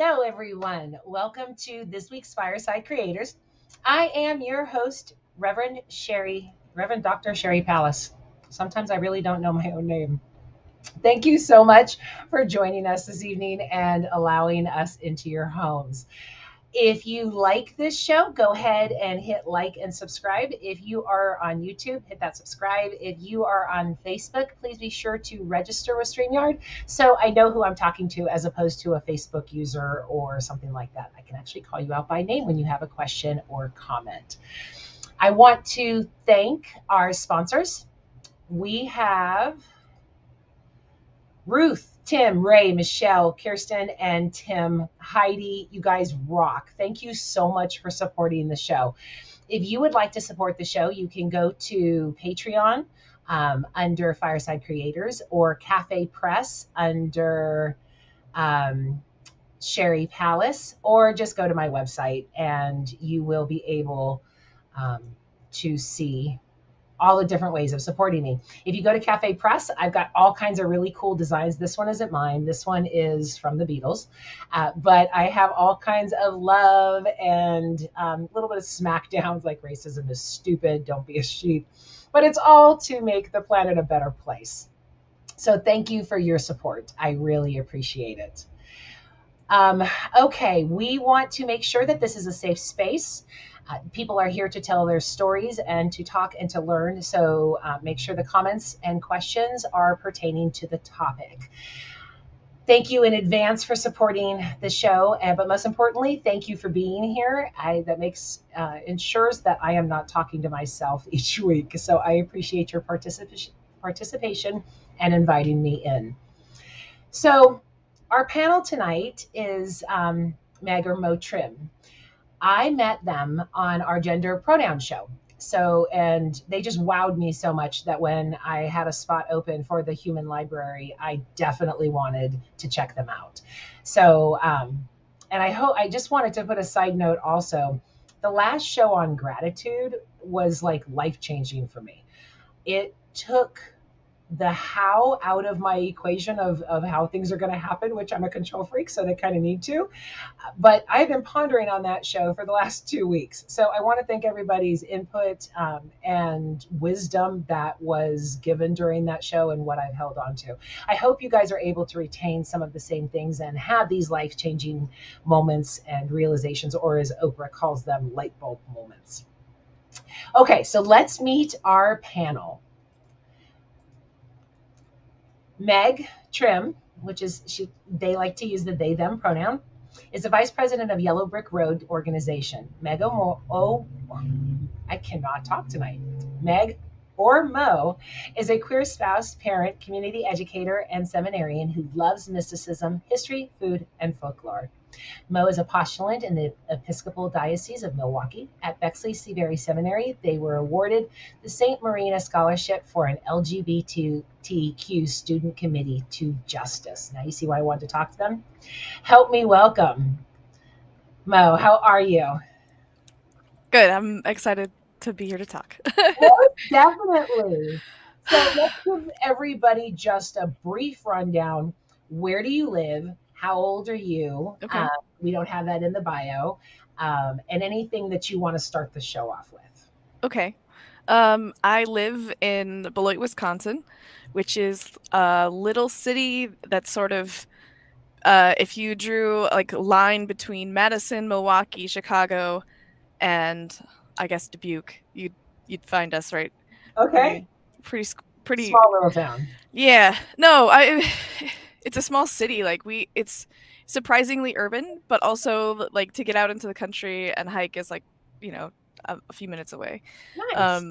Hello, everyone. Welcome to this week's Fireside Creators. I am your host, Reverend Dr. Sherry Palace. Sometimes I really don't know my own name. Thank you so much for joining us this evening and allowing us into your homes. If you like this show, go ahead and hit like and subscribe. If you are on YouTube, hit that subscribe. If you are on Facebook, please be sure to register with StreamYard so I know who I'm talking to as opposed to a Facebook user or something like that. I can actually call you out by name when you have a question or comment. I want to thank our sponsors. We have Ruth, Tim, Ray, Michelle, Kirsten, and Tim. Heidi, you guys rock. Thank you so much for supporting the show. If you would like to support the show, you can go to Patreon under Fireside Creators or Cafe Press under Sherry Palace, or just go to my website and you will be able to see all the different ways of supporting me. If you go to Cafe Press, I've got all kinds of really cool designs. This one isn't mine. This one is from the Beatles. But I have all kinds of love and a little bit of smackdowns like racism is stupid, don't be a sheep. But it's all to make the planet a better place. So thank you for your support. I really appreciate it. Okay, we want to make sure that this is a safe space. People are here to tell their stories and to talk and to learn. So make sure the comments and questions are pertaining to the topic. Thank you in advance for supporting the show. But most importantly, thank you for being here. That ensures that I am not talking to myself each week. So I appreciate your participation and inviting me in. So our panel tonight is Meg or Mo Trimm. I met them on our gender pronoun show. And they just wowed me so much that when I had a spot open for the human library, I definitely wanted to check them out. And I just wanted to put a side note also. The last show on gratitude was like life-changing for me. It took the how out of my equation of how things are going to happen, which I'm a control freak, so they kind of need to. But I've been pondering on that show for the last 2 weeks. So I want to thank everybody's input and wisdom that was given during that show and what I've held on to. I hope you guys are able to retain some of the same things and have these life-changing moments and realizations, or as Oprah calls them, light bulb moments. Okay, so let's meet our panel. Meg Trimm, they like to use the they, them pronoun, is the vice president of Yellow Brick Road organization. Meg I cannot talk tonight. Meg or Mo is a queer spouse, parent, community educator, and seminarian who loves mysticism, history, food, and folklore. Mo is a postulant in the Episcopal Diocese of Milwaukee. At Bexley Seabury Seminary, they were awarded the St. Marina Scholarship for an LGBTQ student committee to justice. Now you see why I wanted to talk to them? Help me welcome Mo. How are you? Good. I'm excited to be here to talk. Well, definitely. So let's give everybody just a brief rundown. Where do you live? How old are you? Okay. We don't have that in the bio. And anything that you want to start the show off with. Okay. I live in Beloit, Wisconsin, which is a little city that's sort of, if you drew like a line between Madison, Milwaukee, Chicago, and I guess Dubuque, you'd find us, right? Okay. Pretty small little town. Yeah. No, it's a small city. It's surprisingly urban, but also like to get out into the country and hike is like, a few minutes away. Nice.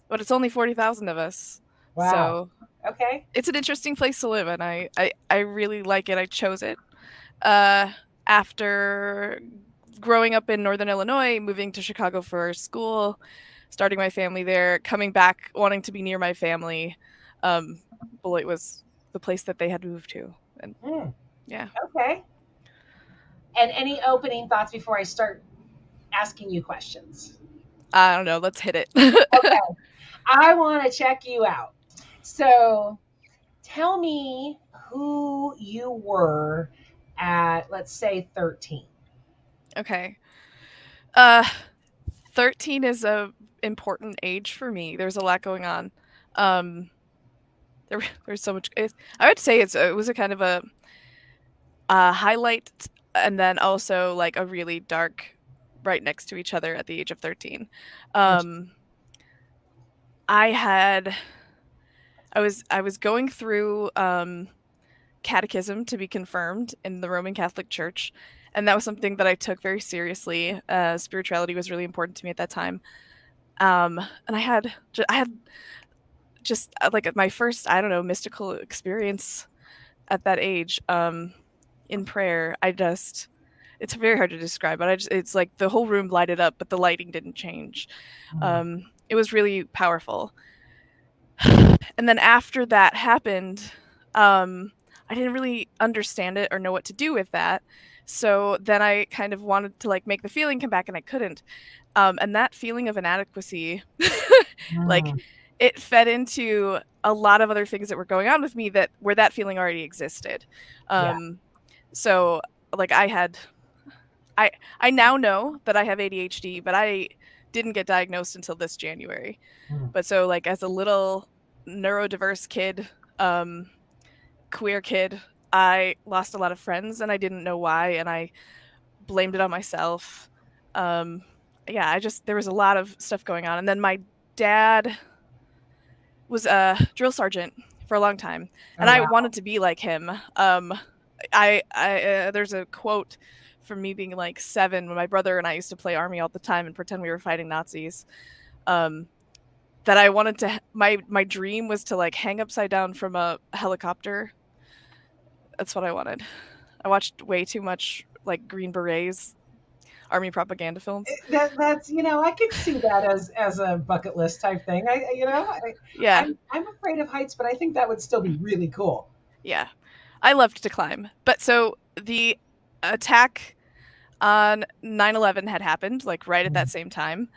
But it's only 40,000 of us. Wow. So okay. It's an interesting place to live, and I really like it. I chose it after growing up in Northern Illinois, moving to Chicago for school, starting my family there, coming back, wanting to be near my family. Beloit was the place that they had moved to. And yeah. Okay. And any opening thoughts before I start asking you questions? I don't know. Let's hit it. Okay. I want to check you out. So tell me who you were at, let's say, 13? Okay. Uh 13 is a important age for me. There's a lot going on. Um there's so much I would say it was a kind of a highlight and then also like a really dark right next to each other at the age of 13. Um I had I was going through catechism to be confirmed in the Roman Catholic Church, and that was something that I took very seriously. Spirituality was really important to me at that time. And I had just like my first, I don't know, mystical experience at that age in prayer. It's very hard to describe, but it's like the whole room lighted up, but the lighting didn't change. It was really powerful. And then after that happened, I didn't really understand it or know what to do with that. So then I kind of wanted to like make the feeling come back, and I couldn't. And that feeling of inadequacy, like Mm. it fed into a lot of other things that were going on with me that where that feeling already existed. Yeah. So like I now know that I have ADHD, but I didn't get diagnosed until this January. Mm. But so like as a little neurodiverse kid, queer kid, I lost a lot of friends and I didn't know why, and I blamed it on myself. Yeah, there was a lot of stuff going on. And then my dad was a drill sergeant for a long time, and Oh, I wow. wanted to be like him. There's a quote from me being like 7 when my brother and I used to play army all the time and pretend we were fighting Nazis. That I wanted to my dream was to like hang upside down from a helicopter. That's what I wanted. I watched way too much like Green Berets army propaganda films. That's, I could see that as a bucket list type thing. Yeah. I'm afraid of heights, but I think that would still be really cool. Yeah. I loved to climb. But so the attack on 9/11 had happened like right at that Mm. same time.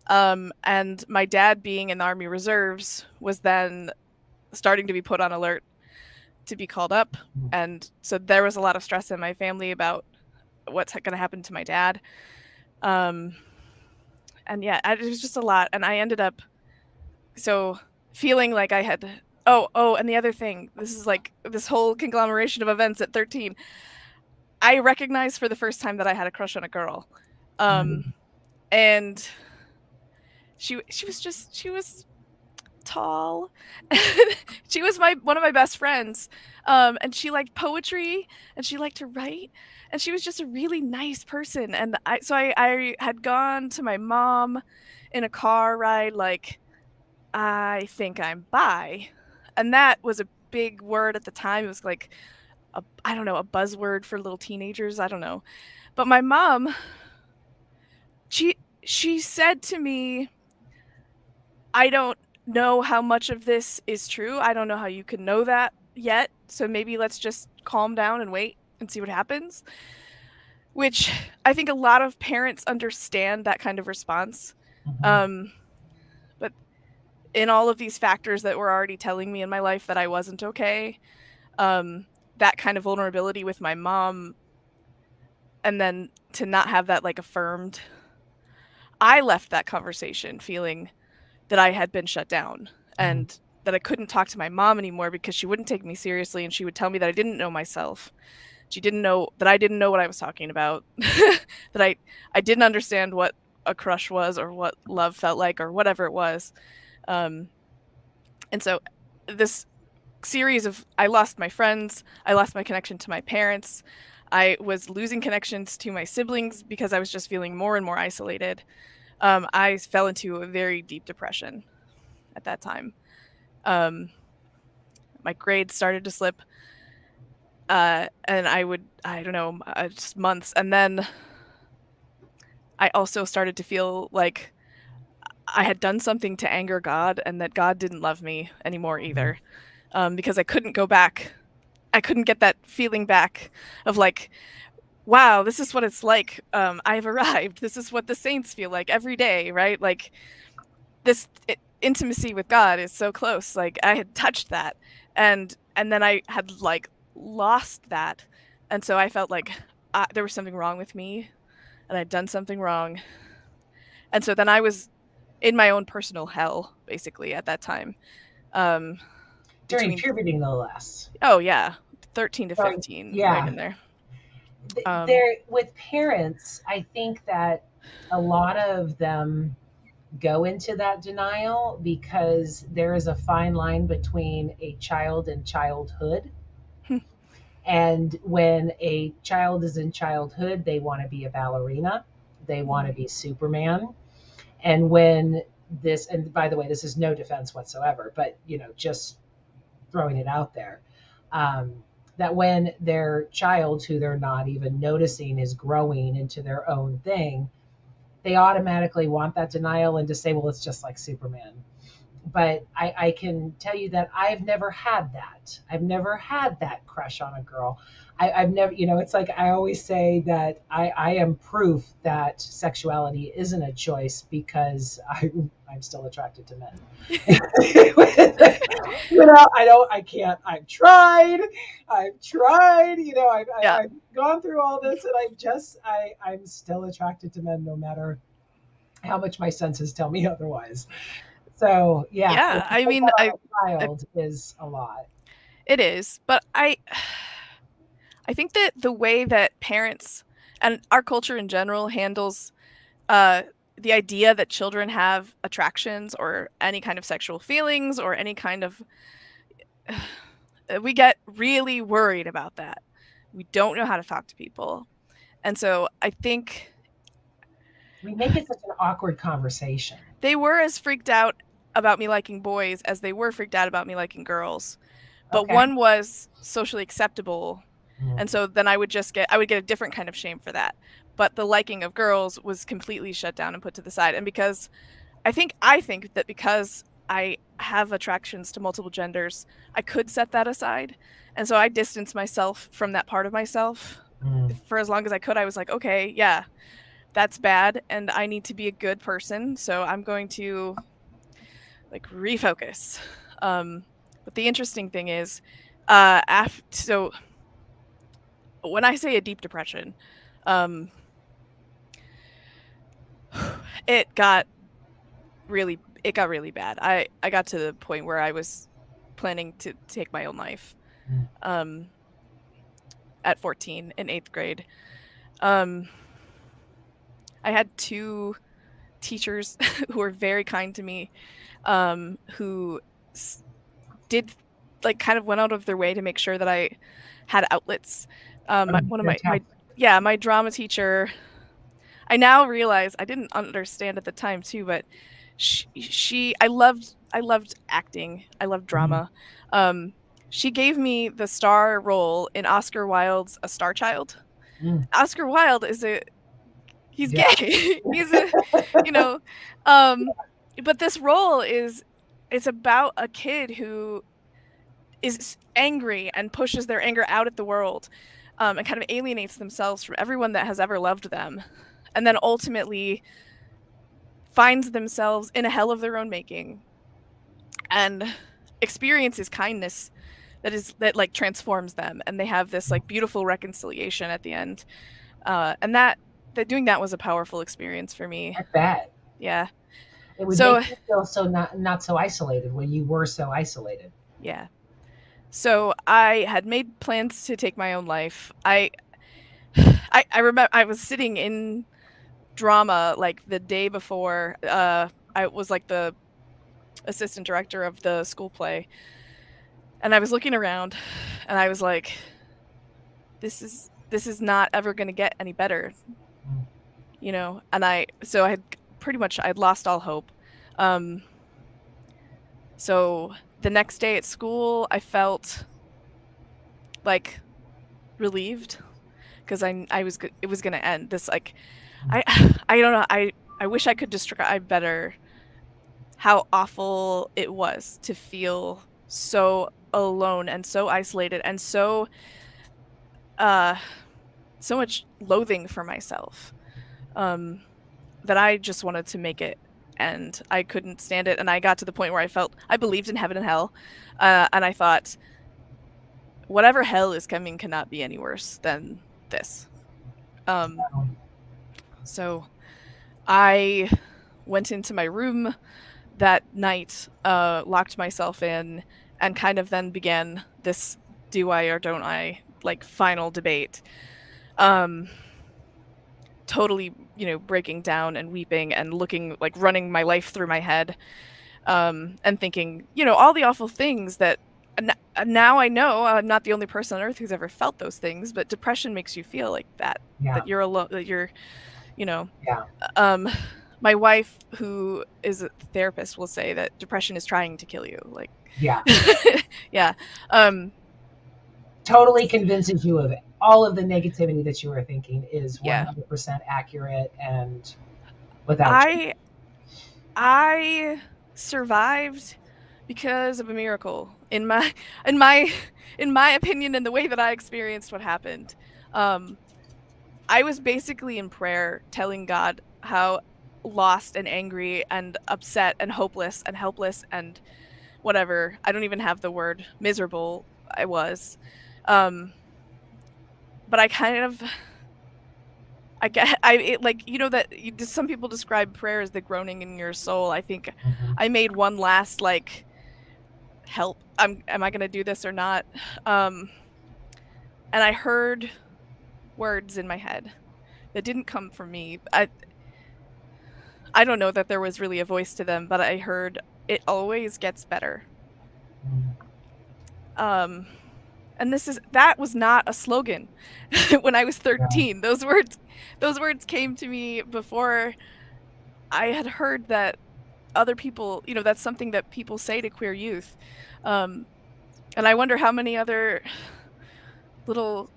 And my dad being in the Army Reserves was then starting to be put on alert to be called up. Mm. And so there was a lot of stress in my family about what's going to happen to my dad. And yeah, it was just a lot. And I ended up so feeling like I had and the other thing, this is like this whole conglomeration of events at 13. I recognized for the first time that I had a crush on a girl. Mm. And she was tall. She was one of my best friends. And she liked poetry and she liked to write, and she was just a really nice person. And I had gone to my mom in a car ride like, I think I'm bi. And that was a big word at the time. It was like I don't know, a buzzword for little teenagers, I don't know. But my mom, she said to me, I don't know how much of this is true. I don't know how you can know that yet. So maybe let's just calm down and wait and see what happens. Which I think a lot of parents understand that kind of response. Mhm. But in all of these factors that were already telling me in my life that I wasn't okay, that kind of vulnerability with my mom, and then to not have that like affirmed, I left that conversation feeling that I had been shut down Mhm. and that I couldn't talk to my mom anymore because she wouldn't take me seriously, and she would tell me that I didn't know myself. She didn't know that I didn't know what I was talking about, that I didn't understand what a crush was or what love felt like or whatever it was. And so this series of I lost my friends, I lost my connection to my parents, I was losing connections to my siblings because I was just feeling more and more isolated. I fell into a very deep depression at that time. My grades started to slip, and I don't know, just months. And then I also started to feel like I had done something to anger God and that God didn't love me anymore Mhm. either, because I couldn't go back. I couldn't get that feeling back of like, wow, this is what it's like. I've arrived. This is what the saints feel like every day, right? Like intimacy with God is so close. Like I had touched that, and then I had like lost that, And so I felt like there was something wrong with me and I'd done something wrong. And so then I was in my own personal hell, basically, at that time. Um, During between, puberty, no less. oh, yeah, 13 to So 15, right yeah, in there. there with parents, I think that a lot of them go into that denial because there is a fine line between a child and childhood. And when a child is in childhood, they want to be a ballerina, they want to be Superman. And when this, and by the way, this is no defense whatsoever, but just throwing it out there, that when their child, who they're not even noticing, is growing into their own thing, they automatically want that denial and to say, well, it's just like Superman. But I can tell you that I've never had that. I've never had that crush on a girl. I've never, it's like I always say that I am proof that sexuality isn't a choice because I'm still attracted to men. I can't, I've tried, Yeah. I've gone through all this and I'm still attracted to men no matter how much my senses tell me otherwise. So yeah, Yeah, I mean, that on a child is a lot. it is, but I think that the way that parents and our culture in general handles uh, the idea that children have attractions or any kind of sexual feelings or any kind of we get really worried about that. We don't know how to talk to people. And so I think We make it such an awkward conversation. they were as freaked out about me liking boys as they were freaked out about me liking girls. But Okay. one was socially acceptable. Mm. And so then I would get a different kind of shame for that. But the liking of girls was completely shut down and put to the side. And because I think that because I have attractions to multiple genders, I could set that aside. And so I distanced myself from that part of myself for as long as I could. I was like, okay, yeah, that's bad and I need to be a good person, so I'm going to like refocus. But the interesting thing is, so when I say a deep depression, it got really bad. I got to the point where I was planning to take my own life. At 14 in 8th grade. I had 2 teachers who were very kind to me, who did like kind of went out of their way to make sure that I had outlets. One of my drama teacher, I now realize I didn't understand at the time too, but I loved acting. I loved drama. She gave me the star role in Oscar Wilde's A Star Child. Oscar Wilde he's gay. He's a, you know, but this role it's about a kid who is angry and pushes their anger out at the world, and kind of alienates themselves from everyone that has ever loved them, and then ultimately finds themselves in a hell of their own making and experiences kindness that like transforms them, and they have this like beautiful reconciliation at the end, and that doing that was a powerful experience for me. I bet. Yeah. It would So make you feel so not so isolated when you were so isolated. yeah. So I had made plans to take my own life. I remember I was sitting in drama like the day before. I was like the assistant director of the school play, and I was looking around, and I was like, "This is not ever going to get any better," you know. And I had pretty much I'd lost all hope. So the next day at school, I felt like relieved because it was going to end. This like I don't know. I wish I could describe better how awful it was to feel so alone and so isolated and so much loathing for myself, that I just wanted to make it end. I couldn't stand it, and I got to the point where I felt I believed in heaven and hell, and I thought, whatever hell is coming cannot be any worse than this. So I went into my room that night, locked myself in, and kind of then began this do I or don't I like final debate. Um, totally, breaking down and weeping and looking like running my life through my head, and thinking, all the awful things that now I know I'm not the only person on earth who's ever felt those things, but depression makes you feel like that, Yeah. that you're alone, that you're, you know, Yeah. um, my wife, who is a therapist, will say that depression is trying to kill you. Like, Yeah. yeah. Um, Totally convinces you of it. All of the negativity that you were thinking is yeah. 100% accurate and without change. I survived because of a miracle in my in my opinion, and the way that I experienced what happened. Um, I was basically in prayer telling God how lost and angry and upset and hopeless and helpless and whatever, I don't even have the word, miserable I was. Um, but I kind of I get I it, like that some people describe prayer as the groaning in your soul. I think Mhm. I made one last like help. Am I going to do this or not? Um, and I heard words in my head that didn't come from me. I don't know that there was really a voice to them, but I heard it always gets better. Mhm. Um, and that was not a slogan when I was Yeah. 13. Those words came to me before I had heard that other people, that's something that people say to queer youth. Um, and I wonder how many other little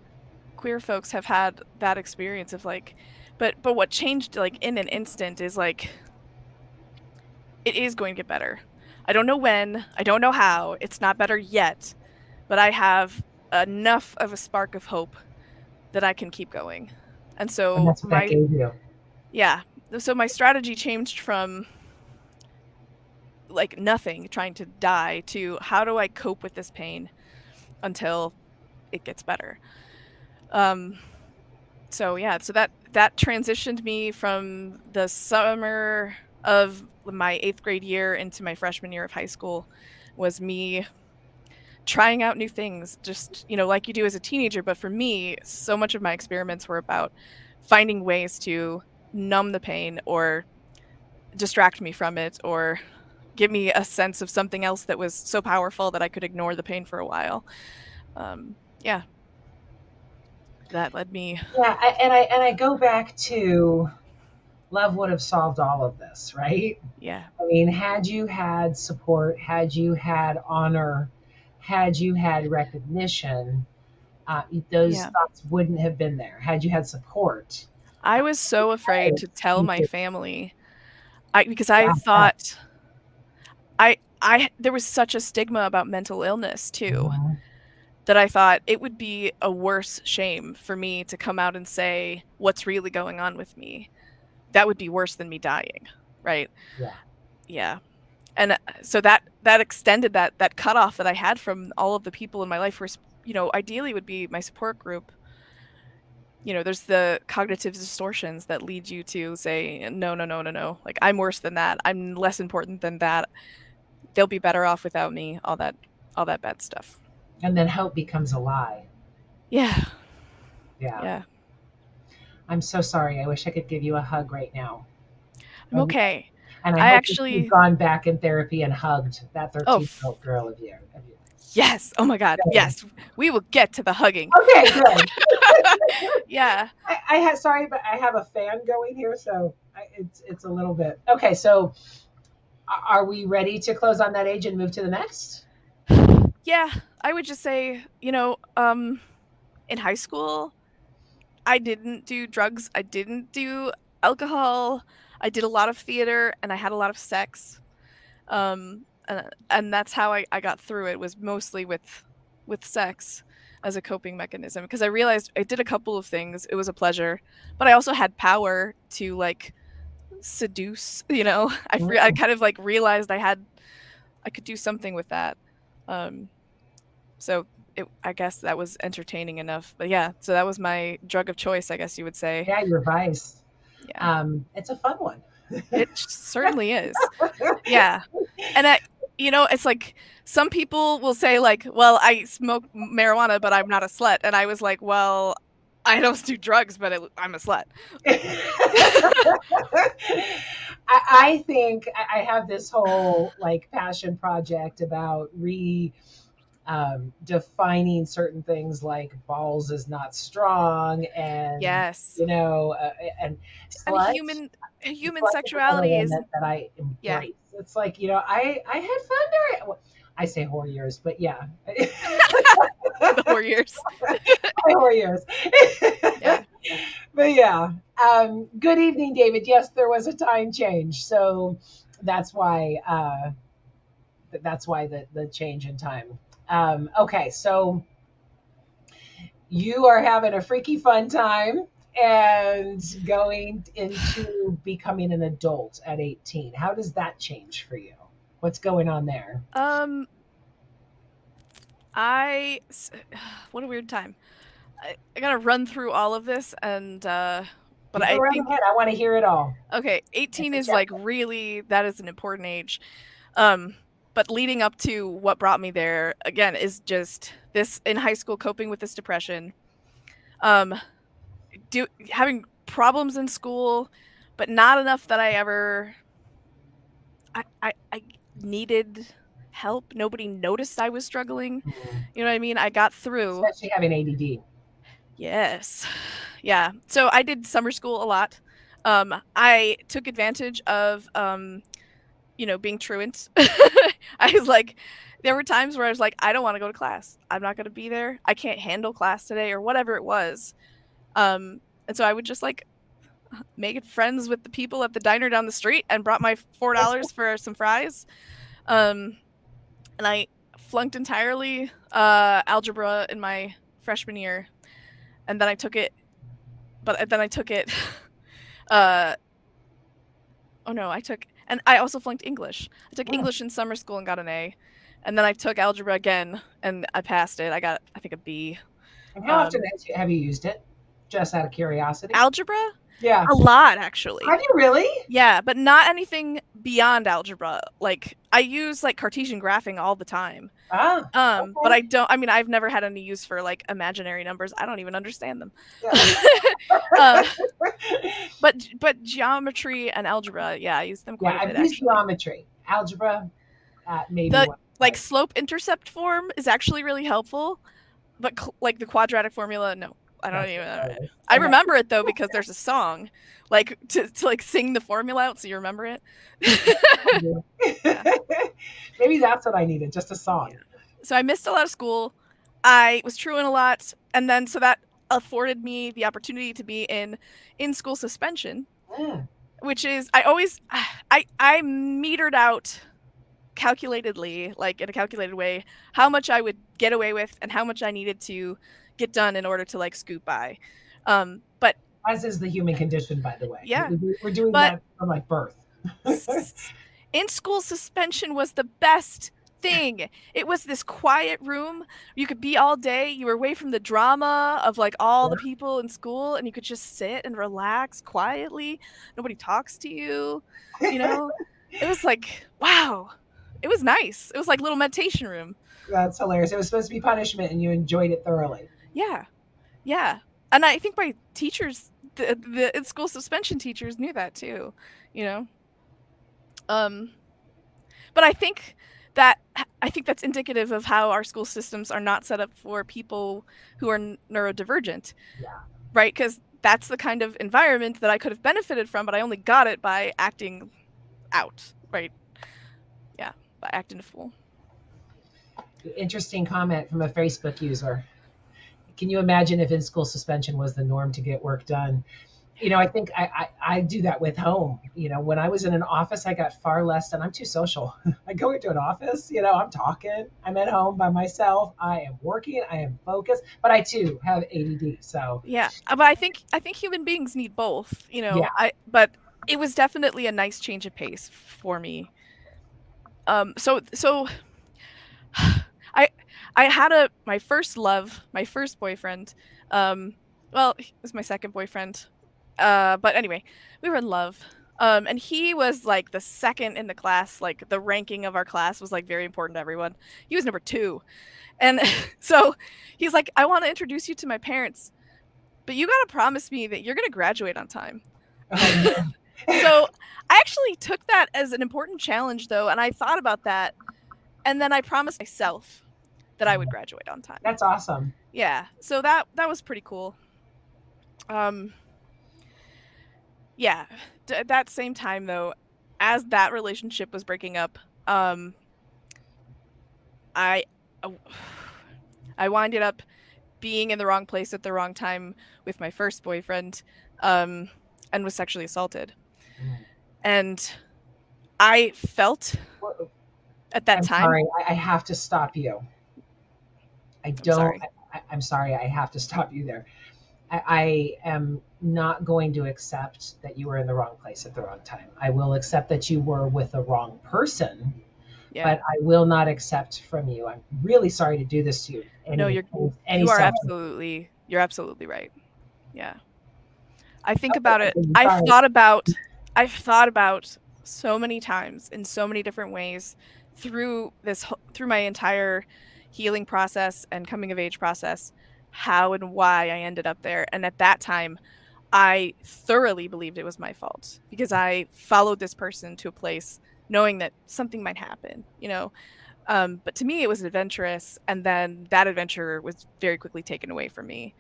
queer folks have had that experience of like, but what changed like in an instant is like it is going to get better. I don't know when, I don't know how, it's not better yet, but I have enough of a spark of hope that I can keep going. And And so that's what that gave you. yeah, so my strategy changed from like nothing, trying to die, to how do I cope with this pain until it gets better. Um, so yeah, so that transitioned me from the summer of my 8th grade year into my freshman year of high school, was me trying out new things, just like you do as a teenager. But for me, so much of my experiments were about finding ways to numb the pain or distract me from it or give me a sense of something else that was so powerful that I could ignore the pain for a while. Yeah, that led me. Yeah, and I go back to love would have solved all of this, right? Yeah, I mean, had you had support, had you had honor, had you had recognition, those yeah. thoughts wouldn't have been there. Had you had support, I was so afraid to tell you my could, family. Because I yeah, thought I there was such a stigma about mental illness too, mhm, that I thought it would be a worse shame for me to come out and say what's really going on with me. That would be worse than me dying, right? yeah, Yeah. And so that extended that cutoff that I had from all of the people in my life who ideally would be my support group. There's the cognitive distortions that lead you to say, no, no, no, no, no. Like, I'm worse than that. I'm less important than that. They'll be better off without me. All that bad stuff. and then hope becomes a lie. Yeah. Yeah, Yeah. I'm so sorry. I wish I could give you a hug right now, I'm and okay. and I I hope that you've actually gone back in therapy and hugged that oh, 13-year-old girl of you. yes. Oh my god. Yes. We will get to the hugging. Okay, good. Yeah. I had sorry, but I have a fan going here, so it's a little bit okay. So, are we ready to close on that age and move to the next? Yeah. I would just say, in high school, I didn't do drugs. I didn't do alcohol. I did a lot of theater and I had a lot of sex. And that's how I got through it, was mostly with sex as a coping mechanism, because I realized I did a couple of things. It was a pleasure, but I also had power to like seduce. I Mm, kind of like realized I could do something with that. Um, so I guess that was entertaining enough. But yeah, so that was my drug of choice, I guess you would say. Yeah, your vice. Yeah, It's a fun one. it certainly is. Yeah. And it's like some people will say like, "Well, I smoke marijuana, but I'm not a slut." And I was like, "Well, I don't do drugs, but I'm a slut." I think I have this whole like passion project about defining certain things like balls is not strong, and Yes. and And slut. human Slut is another sexuality one is, that I yeah. embrace. It's like, I had fun during it. Well, I say warriors, but yeah. The warriors. Warriors. Yeah. But yeah. Good evening, David. Yes, there was a time change. So that's why the change in time. Okay, so you are having a freaky fun time and going into becoming an adult at 18. How does that change for you? What's going on there? Um, I what a weird time. I gotta run through all of this, and but You go I right think ahead. I want to hear it all. okay, It's 18 a is like chapter. really, that is an important age. Um, but leading up to what brought me there again is just this in high school, coping with this depression. Um, having problems in school, but not enough that I needed help. Nobody noticed I was struggling. Mm. You know what I mean? I got through. Especially having ADD. Yes. Yeah. So I did summer school a lot. I took advantage of being truant. I was like, there were times where I was like, I don't want to go to class. I'm not going to be there. I can't handle class today or whatever it was. And so I would just like make friends with the people at the diner down the street and brought my $4 for some fries. Um, and I flunked entirely algebra in my freshman year, and then I took it. But then I took it. Uh, oh no, and I also flunked English. I took Mm. English in summer school and got an A, and then I took algebra again and I passed it. I got, I think, a B. And how often Um, have you used it? Just out of curiosity. algebra, Yeah. a lot actually. Have you really? Yeah, but not anything beyond algebra. Like I use like Cartesian graphing all the time. Ah, But okay. I mean, I've never had any use for like imaginary numbers. I don't even understand them. Yeah. uh, but geometry and algebra, yeah, I use them quite Yeah, a bit I've used actually. geometry. Algebra, maybe The once. like slope intercept form is actually really helpful, but like the quadratic formula, no. I don't That's even. hilarious. I I know. remember it though because there's a song, like to like sing the formula out so you remember it. Yeah. Maybe that's what I needed, just a song. So I missed a lot of school. I was truant a lot, and then so that afforded me the opportunity to be in school suspension, Mm. which is I metered out calculatedly, like in a calculated way, how much I would get away with and how much I needed to get done in order to like scoot by. But As is the human condition, by the way. yeah, We're doing but that from like birth. in school suspension was the best thing. It was this quiet room. You could be all day. You were away from the drama of like all the people in school, and you could just sit and relax quietly. Nobody talks to you. You know, it was like, wow. It was nice. It was like a little meditation room. That's hilarious. It was supposed to be punishment, and you enjoyed it thoroughly. Yeah. Yeah. And I think my teachers, the in school suspension teachers knew that too, you know. Um but I think that's indicative of how our school systems are not set up for people who are neurodivergent, Yeah. right? Because that's the kind of environment that I could have benefited from, but I only got it by acting out, right? Yeah, by acting a fool. Interesting comment from a Facebook user. Can you imagine if in school suspension was the norm to get work done? I think I do that with home. When I was in an office, I got far less done. I'm too social. I go into an office, I'm talking. I'm at home by myself. I am working. I am focused. But I too have ADD. So Yeah, but I think human beings need both, you know. yeah, But it was definitely a nice change of pace for me. So I I had my first love, my first boyfriend. Well, he was my second boyfriend. But anyway, we were in love. And he was like the second in the class, like the ranking of our class was like very important to everyone. He was number 2. And so he's like, I want to introduce you to my parents, but you got to promise me that you're going to graduate on time. Oh, So I actually took that as an important challenge, though, and I thought about that. And then I promised myself that I would graduate on time. that's awesome. Yeah. So that was pretty cool. Yeah. At that same time, though, as that relationship was breaking up, I winded up being in the wrong place at the wrong time with my first boyfriend, and was sexually assaulted. And I felt at that time. Sorry, I have to stop you. I'm sorry, I have to stop you there. I am not going to accept that you were in the wrong place at the wrong time. I will accept that you were with the wrong person, but I will not accept from you. I'm really sorry to do this to you. You are absolutely right. Yeah. I think about it. I've thought about so many times in so many different ways through my entire healing process and coming of age process, how and why I ended up there. And at that time, I thoroughly believed it was my fault because I followed this person to a place knowing that something might happen, you know. But to me, it was adventurous, and then that adventure was very quickly taken away from me.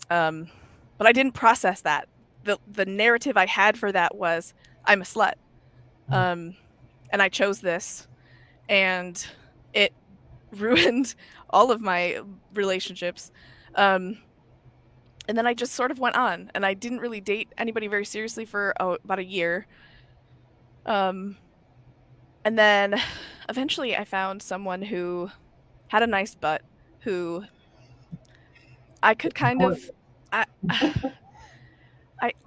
But I didn't process that. The narrative I had for that was, I'm a slut. And I chose this, and it ruined all of my relationships. And then I just sort of went on, and I didn't really date anybody very seriously for about a year. And then eventually I found someone who had a nice butt, who I could kind of...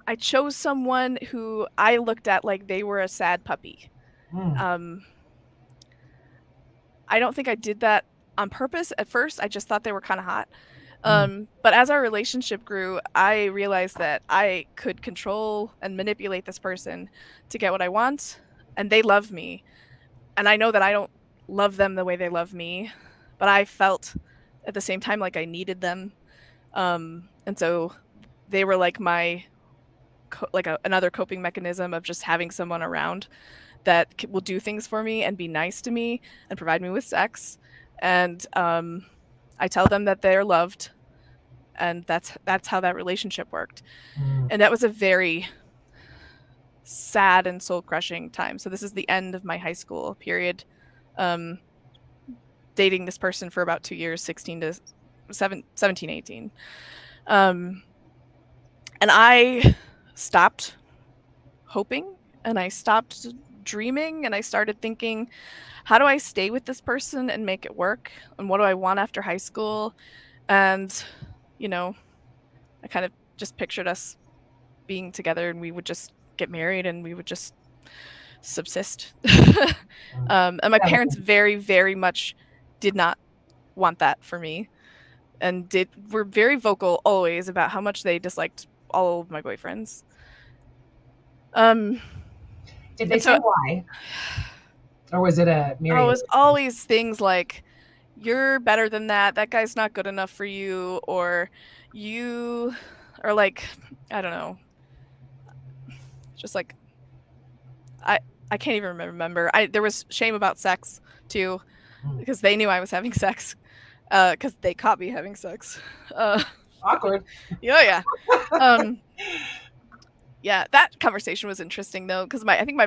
I chose someone who I looked at like they were a sad puppy. I don't think I did that on purpose at first. I just thought they were kind of hot. But as our relationship grew, I realized that I could control and manipulate this person to get what I want, and they love me. And I know that I don't love them the way they love me, but I felt at the same time like I needed them. And so they were like another coping mechanism of just having someone around that will do things for me and be nice to me and provide me with sex. And I tell them that they're loved, and that's how that relationship worked. And that was a very sad and soul-crushing time. So this is the end of my high school period, dating this person for about 2 years, 17, 18. And I stopped hoping, and I stopped dreaming, and I started thinking, how do I stay with this person and make it work? And what do I want after high school? And, you know, I kind of just pictured us being together, and we would just get married, and we would just subsist. And my parents very, very much did not want that for me, and were very vocal always about how much they disliked all of my boyfriends. Did they say why? Or was it a myriad? It was always things like, you're better than that. That guy's not good enough for you. Or you are like, I don't know. Just like, I can't even remember. There was shame about sex too, because they knew I was having sex, because they caught me having sex. Awkward. Yeah. Yeah, that conversation was interesting though, because I think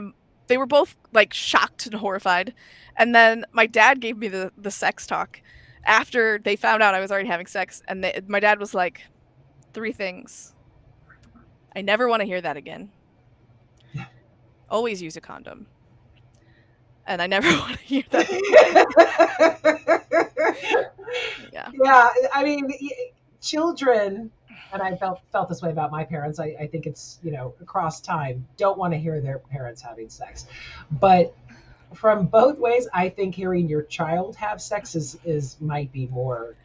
they were both like shocked and horrified, and then my dad gave me the sex talk after they found out I was already having sex, and my dad was like, 3 things. I never want to hear that again. Always use a condom. And I never want to hear that. Yeah. I mean, children, and I felt this way about my parents. I think it's, across time, don't want to hear their parents having sex. But from both ways, I think hearing your child have sex is might be more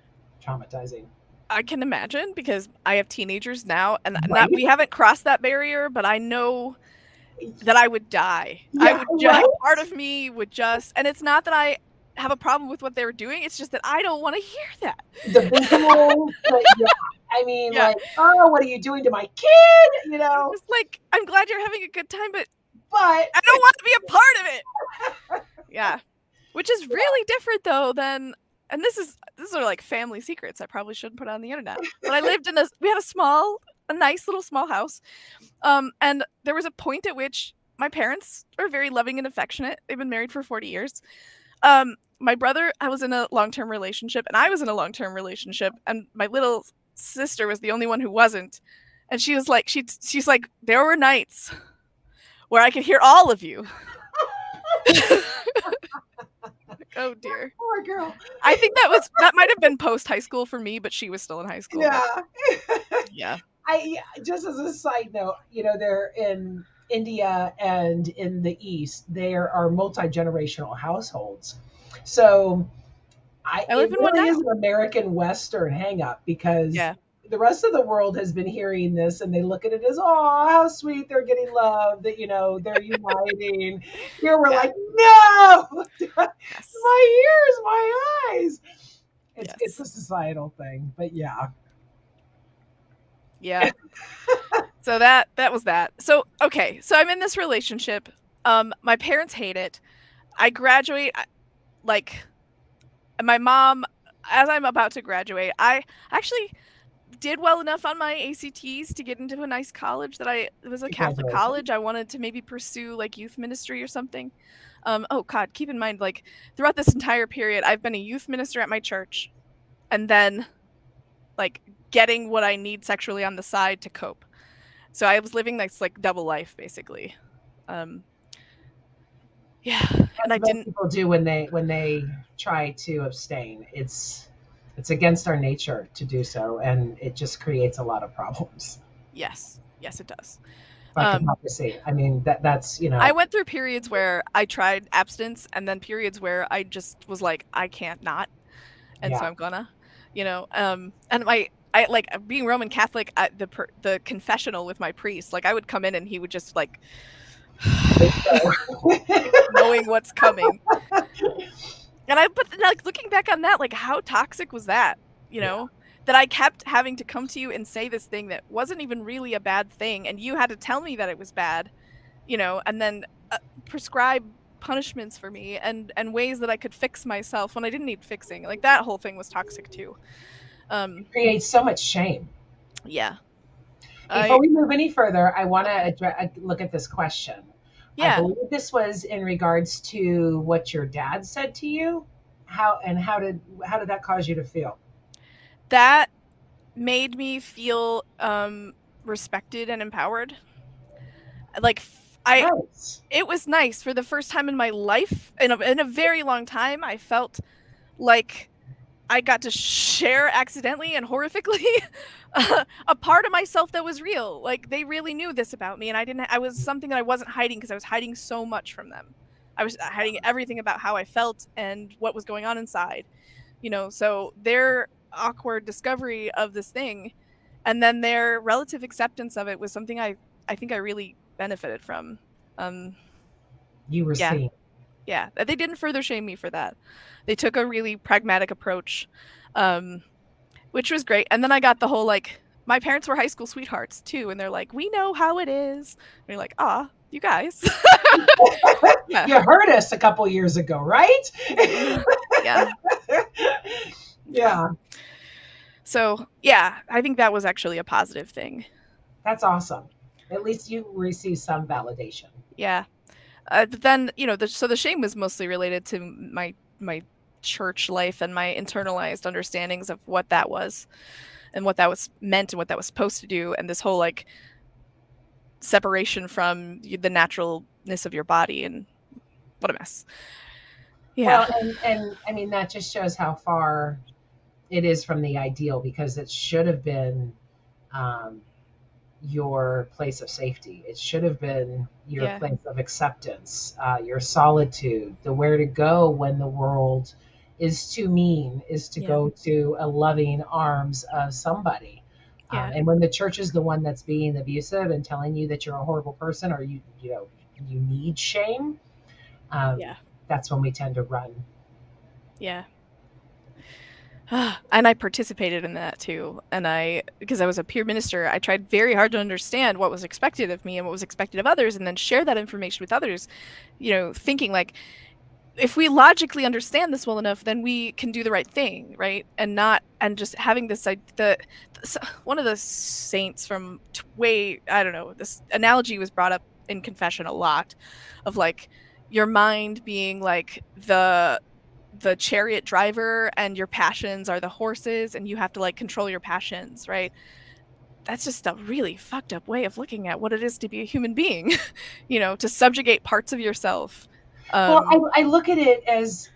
traumatizing. I can imagine because I have teenagers now, and not Right? we haven't crossed that barrier, but I know that I would die. I Yeah, would right. a part of me would just, and it's not that I have a problem with what they were doing, it's just that I don't wanna hear that. The visuals, yeah. I mean, Yeah. like, oh, what are you doing to my kid? You I'm know, just like, "I'm glad you're having a good time, but but I don't want to be a part of it." Yeah. Which is really different though than, and these are like family secrets I probably shouldn't put on the internet. But I lived in we had a nice little small house. And there was a point at which my parents are very loving and affectionate. They've been married for 40 years. My brother, I was in a long-term relationship, and I was in a long-term relationship, and my little sister was the only one who wasn't. And she was like, she's like, there were nights where I could hear all of you. Like, oh dear. poor girl. I think that might have been post high school for me, but she was still in high school. Yeah. Yeah. I just as a side note, they're in India and in the East, there are multi-generational households. So I it live in one really is now. an American Western hang up because Yeah. the rest of the world has been hearing this and they look at it as, oh, how sweet, they're getting love, that they're uniting. Here we're Yeah. like, no, Yes. my ears, my eyes. It's a Yes. societal thing, but yeah. Yeah. So that was that. So okay, so I'm in this relationship. My parents hate it. I graduate, like, my mom, as I'm about to graduate, I actually did well enough on my ACTs to get into a nice college that it was a Catholic Congratulations. college. I wanted to maybe pursue like youth ministry or something. Oh God, keep in mind, like, throughout this entire period, I've been a youth minister at my church, and then like getting what I need sexually on the side to cope. So I was living this like double life basically. Um, yeah, and As I most didn't. people do when they try to abstain. It's against our nature to do so, and it just creates a lot of problems. Yes, yes, it does. Like hypocrisy. I mean, that's I went through periods where I tried abstinence, and then periods where I just was like, I can't not, and so yeah. I'm gonna, and I like being Roman Catholic at the confessional with my priest. Like I would come in and he would just like, like knowing what's coming. And but like looking back on that, like how toxic was that? You Yeah. know, that I kept having to come to you and say this thing that wasn't even really a bad thing, and you had to tell me that it was bad, and then prescribe punishments for me and ways that I could fix myself when I didn't need fixing. Like that whole thing was toxic too. It Um, creates so much shame. yeah. Before I we move any further, I want Okay. to look at this question. I Yeah. believe this was in regards to what your dad said to you. How did that cause you to feel? That made me feel respected and empowered. Like I Nice. it was nice for the first time in my life in a very long time. I felt like I got to share accidentally and horrifically a part of myself that was real. Like they really knew this about me, and I was something that I wasn't hiding because I was hiding so much from them. I was hiding everything about how I felt and what was going on inside. So their awkward discovery of this thing and then their relative acceptance of it was something I think I really benefited from. Um You were yeah. seen. Yeah, they didn't further shame me for that. They took a really pragmatic approach, um, which was great. And then I got the whole like, my parents were high school sweethearts too, and they're like, "We know how it is." And you're like, "Ah, you guys." Yeah. You heard us a couple years ago, right? Yeah. Yeah. Yeah, So, yeah, I think that was actually a positive thing. that's awesome. At least you received some validation. Yeah. But then, so the shame was mostly related to my church life and my internalized understandings of what that was and what that was meant and what that was supposed to do, and this whole like separation from the naturalness of your body, and what a mess. Yeah. Well, and I mean that just shows how far it is from the ideal because it should have been um, your place of safety. It should have been your Yeah. place of acceptance, your solitude, the where to go when the world is too mean, is to Yeah. go to a loving arms of somebody. Yeah. And when the church is the one that's being abusive and telling you that you're a horrible person, or you need shame, um, Yeah. that's when we tend to run. Yeah. And I participated in that too. And because I was a peer minister, I tried very hard to understand what was expected of me and what was expected of others, and then share that information with others, thinking like, if we logically understand this well enough, then we can do the right thing, right? And just having this, one of the saints from I don't know, this analogy was brought up in confession a lot, of like your mind being like the chariot driver, and your passions are the horses, and you have to like control your passions, right? That's just a really fucked up way of looking at what it is to be a human being, to subjugate parts of yourself. Well, Um, I look at it as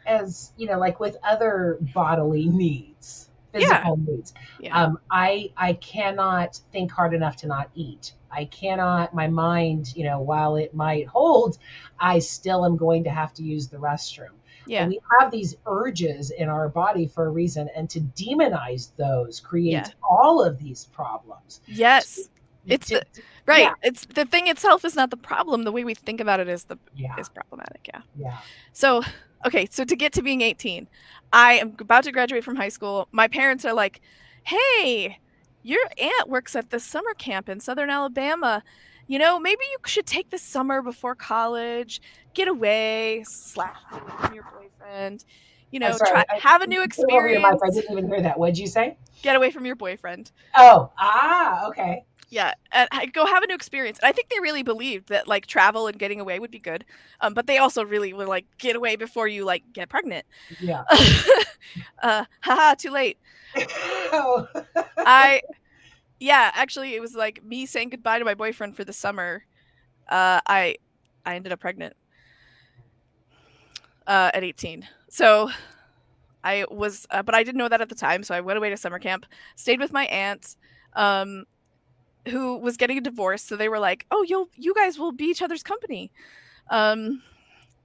like with other bodily needs, yeah, physical needs. yeah, I cannot think hard enough to not eat. I cannot. My mind, while it might hold, I still am going to have to use the restroom. And yeah, we have these urges in our body for a reason, and to demonize those yeah. creates all of these problems. Yes. It's To, the to- yeah, right. It's the thing itself is not the problem. The way we think about it yeah, is problematic, yeah. yeah. So, okay, so to get to being 18, I am about to graduate from high school. My parents are like, "Hey, your aunt works at this summer camp in Southern Alabama. Maybe you should take this summer before college, get away, slash from your boyfriend, I'm sorry. try have a new Put over your mic. I experience, didn't even hear that. What'd you say? get away from your boyfriend." Oh, okay. Yeah, and I go have a new experience. And I think they really believed that like travel and getting away would be good. But they also really were like, get away before you like get pregnant. Yeah. Haha, too late. Oh. I Yeah, actually it was like me saying goodbye to my boyfriend for the summer. I ended up pregnant at 18. So but I didn't know that at the time. So I went away to summer camp, stayed with my aunt, um, who was getting a divorce. So they were like, "Oh, you guys will be each other's company." Um,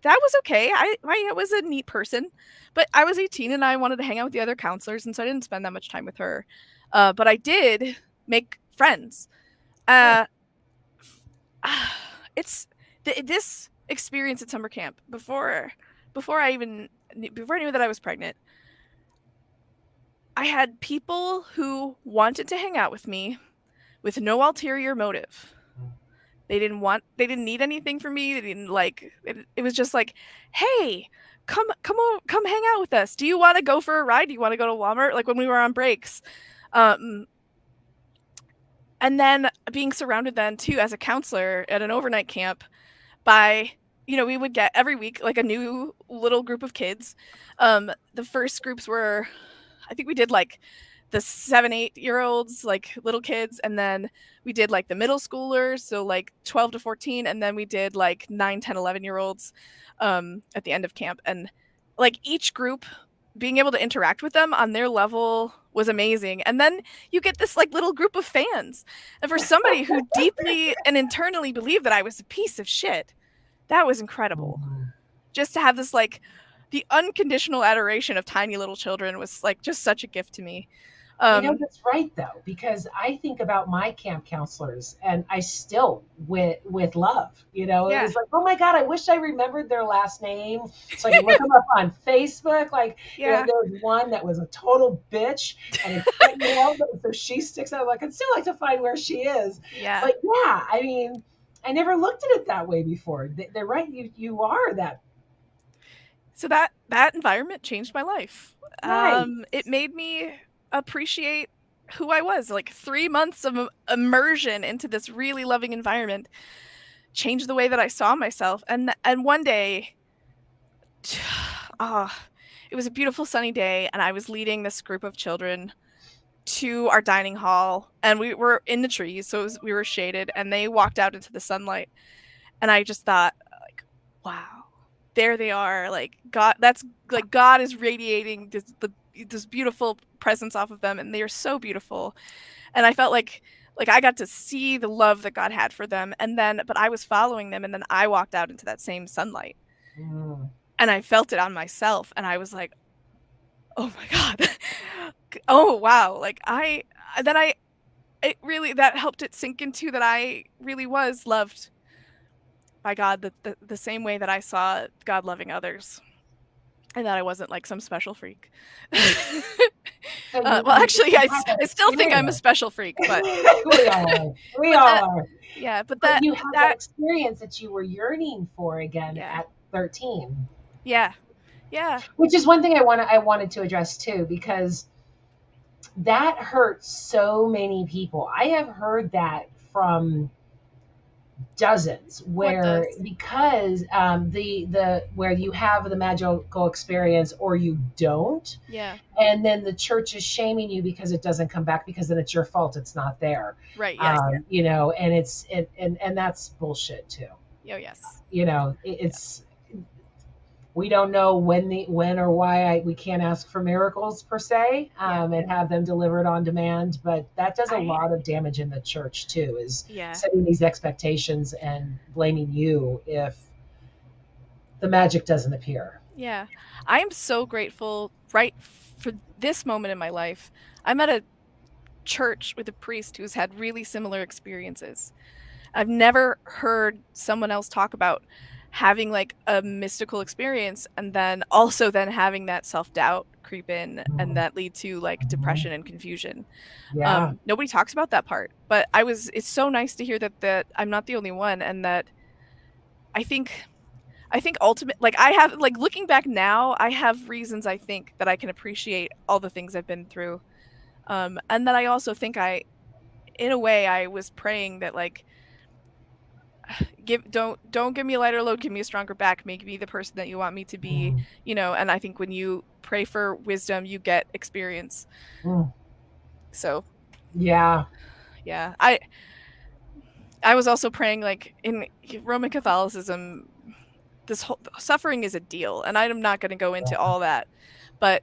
that was okay. I was a neat person, but I was 18 and I wanted to hang out with the other counselors, and so I didn't spend that much time with her. But I did make friends. Good. Uh, it's this experience at summer camp before I knew that I was pregnant. I had people who wanted to hang out with me with no ulterior motive. They didn't need anything from me. They didn't like it was just like, "Hey, come hang out with us. Do you want to go for a ride? Do you want to go to Walmart?" Like when we were on breaks. Um and then being surrounded then too as a counselor at an overnight camp by we would get every week like a new little group of kids. The first groups were, I think we did like the 7-8 year olds, like little kids, and then we did like the middle schoolers, so like 12 to 14, and then we did like 9, 10, 11 year olds at the end of camp. And like each group, being able to interact with them on their level was amazing. And then you get this like little group of fans. And for somebody who deeply and internally believed that I was a piece of shit, that was incredible. Mhm. Just to have this like the unconditional adoration of tiny little children was like just such a gift to me. That's right though, because I think about my camp counselors, and I still with love. It Yeah, was like, oh my God, I wish I remembered their last name so I could look them up on Facebook. Like, yeah, there was one that was a total bitch, and it's 10 year old, so she sticks out. Like, I'd still like to find where she is. yeah. But yeah, I mean, I never looked at it that way before. They're right. You are that. So that environment changed my life. Nice. It made me appreciate who I was. Like 3 months of immersion into this really loving environment changed the way that I saw myself. And one day, ah, it was a beautiful sunny day, and I was leading this group of children to our dining hall, and we were in the trees, so we were shaded, and they walked out into the sunlight, and I just thought, like, wow, there they are, like God. That's like God is radiating this beautiful presence off of them, and they are so beautiful. And I felt like like I got to see the love that God had for them, and then but I was following them, and then I walked out into that same sunlight, Mm. and I felt it on myself, and I was like, oh my God. Oh wow. Like then I it really that helped it sink into that I really was loved by God the same way that I saw God loving others, and that I wasn't like some special freak. So Well, actually, you had that I still think I'm a experience. special freak, but We are. We but that are. yeah, but But that you had that that experience that you were yearning for again yeah at 13, yeah yeah which is one thing I wanted to address too, because that hurts so many people. I have heard that from dozens what where, does because the where you have the magical experience or you don't, yeah and then the church is shaming you because it doesn't come back, because then it's your fault, it's not there. right yes And and that's bullshit too. oh yes yeah It's, we don't know when or why we can't ask for miracles per se, yeah and have them delivered on demand, but that does a I lot of damage in the church too, is yeah setting these expectations and blaming you if the magic doesn't appear. yeah I'm so grateful right for this moment in my life. I'm at a church with a priest who's had really similar experiences. I've never heard someone else talk about having like a mystical experience and then also then having that self-doubt creep in and Mhm. that lead to like Mhm. depression and confusion. Yeah. Nobody talks about that part, but it's so nice to hear that I'm not the only one, and that I think I think ultimate like I have like looking back now, I have reasons I think that I can appreciate all the things I've been through. And that I also think I in a way I was praying that like don't give me a lighter load, give me a stronger back, make me the person that you want me to be, Mm. and I think when you pray for wisdom, you get experience. Mm. So, Yeah. yeah. I was also praying like in Roman Catholicism, this whole suffering is a deal, and I'm not going to go into all that, but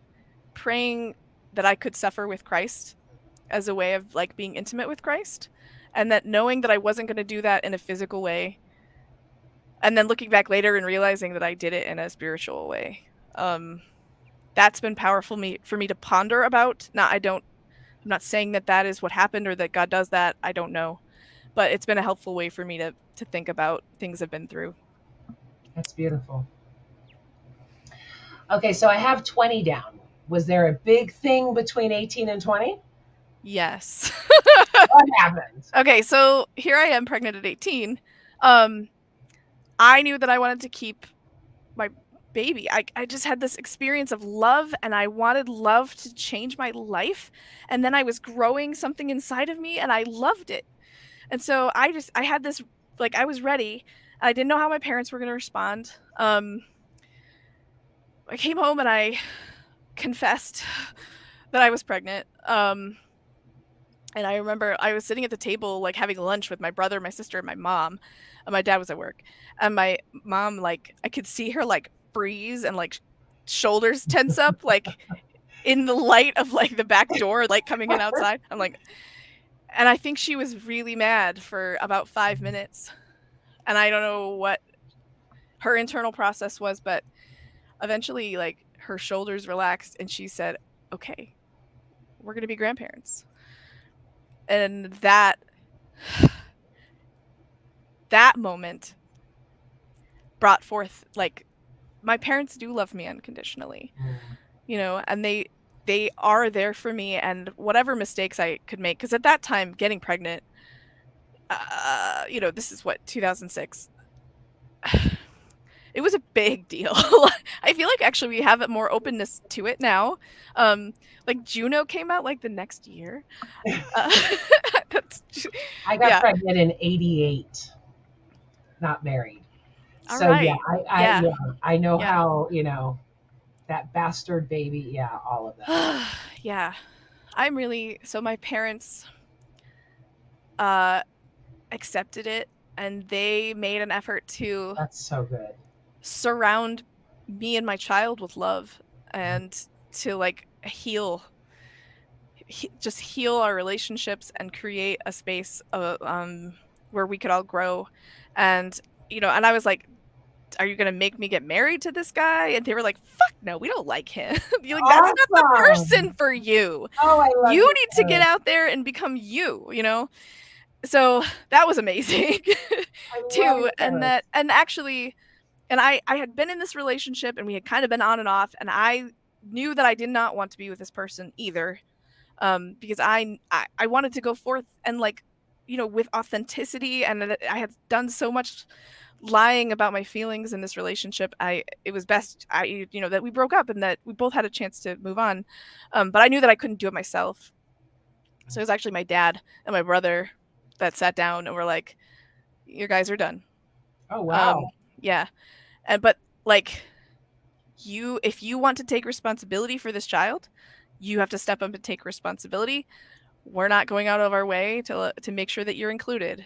praying that I could suffer with Christ as a way of like being intimate with Christ, and that knowing that I wasn't going to do that in a physical way, and then looking back later and realizing that I did it in a spiritual way. Um, that's been powerful for me to ponder about. I'm not saying that that is what happened or that God does that. I don't know, but it's been a helpful way for me to think about things I've been through. That's beautiful. Okay, so I have 20 down. Was there a big thing between 18 and 20? Yes. What happened? Okay, so here I am pregnant at 18. Um, I knew that I wanted to keep my baby. I just had this experience of love, and I wanted love to change my life. And then I was growing something inside of me and I loved it. And so I had this like I was ready. I didn't know how my parents were going to respond. I came home and I confessed that I was pregnant. And I remember I was sitting at the table, like having lunch with my brother, my sister, and my mom. And my dad was at work. And my mom, like, I could see her like freeze and like shoulders tense up, like in the light of like the back door, like coming in outside. I'm like, and I think she was really mad for about 5 minutes. And I don't know what her internal process was, but eventually, like, her shoulders relaxed and she said, okay, we're going to be grandparents. And that moment brought forth like my parents do love me unconditionally, Mm. and they are there for me, and whatever mistakes I could make, because at that time getting pregnant, this is what 2006, it was a big deal. I feel like actually we have more openness to it now. Like Juno came out like the next year. uh, that's I got yeah, pregnant in 88, not married. all So yeah, right, yeah, yeah, I know yeah. how, that bastard baby, yeah, all of that. Yeah, I'm really so my parents uh accepted it, and they made an effort to That's so good. surround me and my child with love, and to like just heal our relationships and create a space where we could all grow. And and I was like, are you gonna make me get married to this guy? And they were like, fuck no, we don't like him. You're like, that's not the person Awesome. for you. Oh, I love You your need to get parents. out there and become you. So that was amazing I love too. your parents. And actually, and I had been in this relationship and we had kind of been on and off, and I knew that I did not want to be with this person either. Because I wanted to go forth and like, with authenticity, and I had done so much lying about my feelings in this relationship. It was best that we broke up and that we both had a chance to move on. But I knew that I couldn't do it myself. So it was actually my dad and my brother that sat down and were like, "You guys are done." Oh, Um, wow. yeah, but like, if you want to take responsibility for this child, you have to step up and take responsibility. We're not going out of our way to make sure that you're included.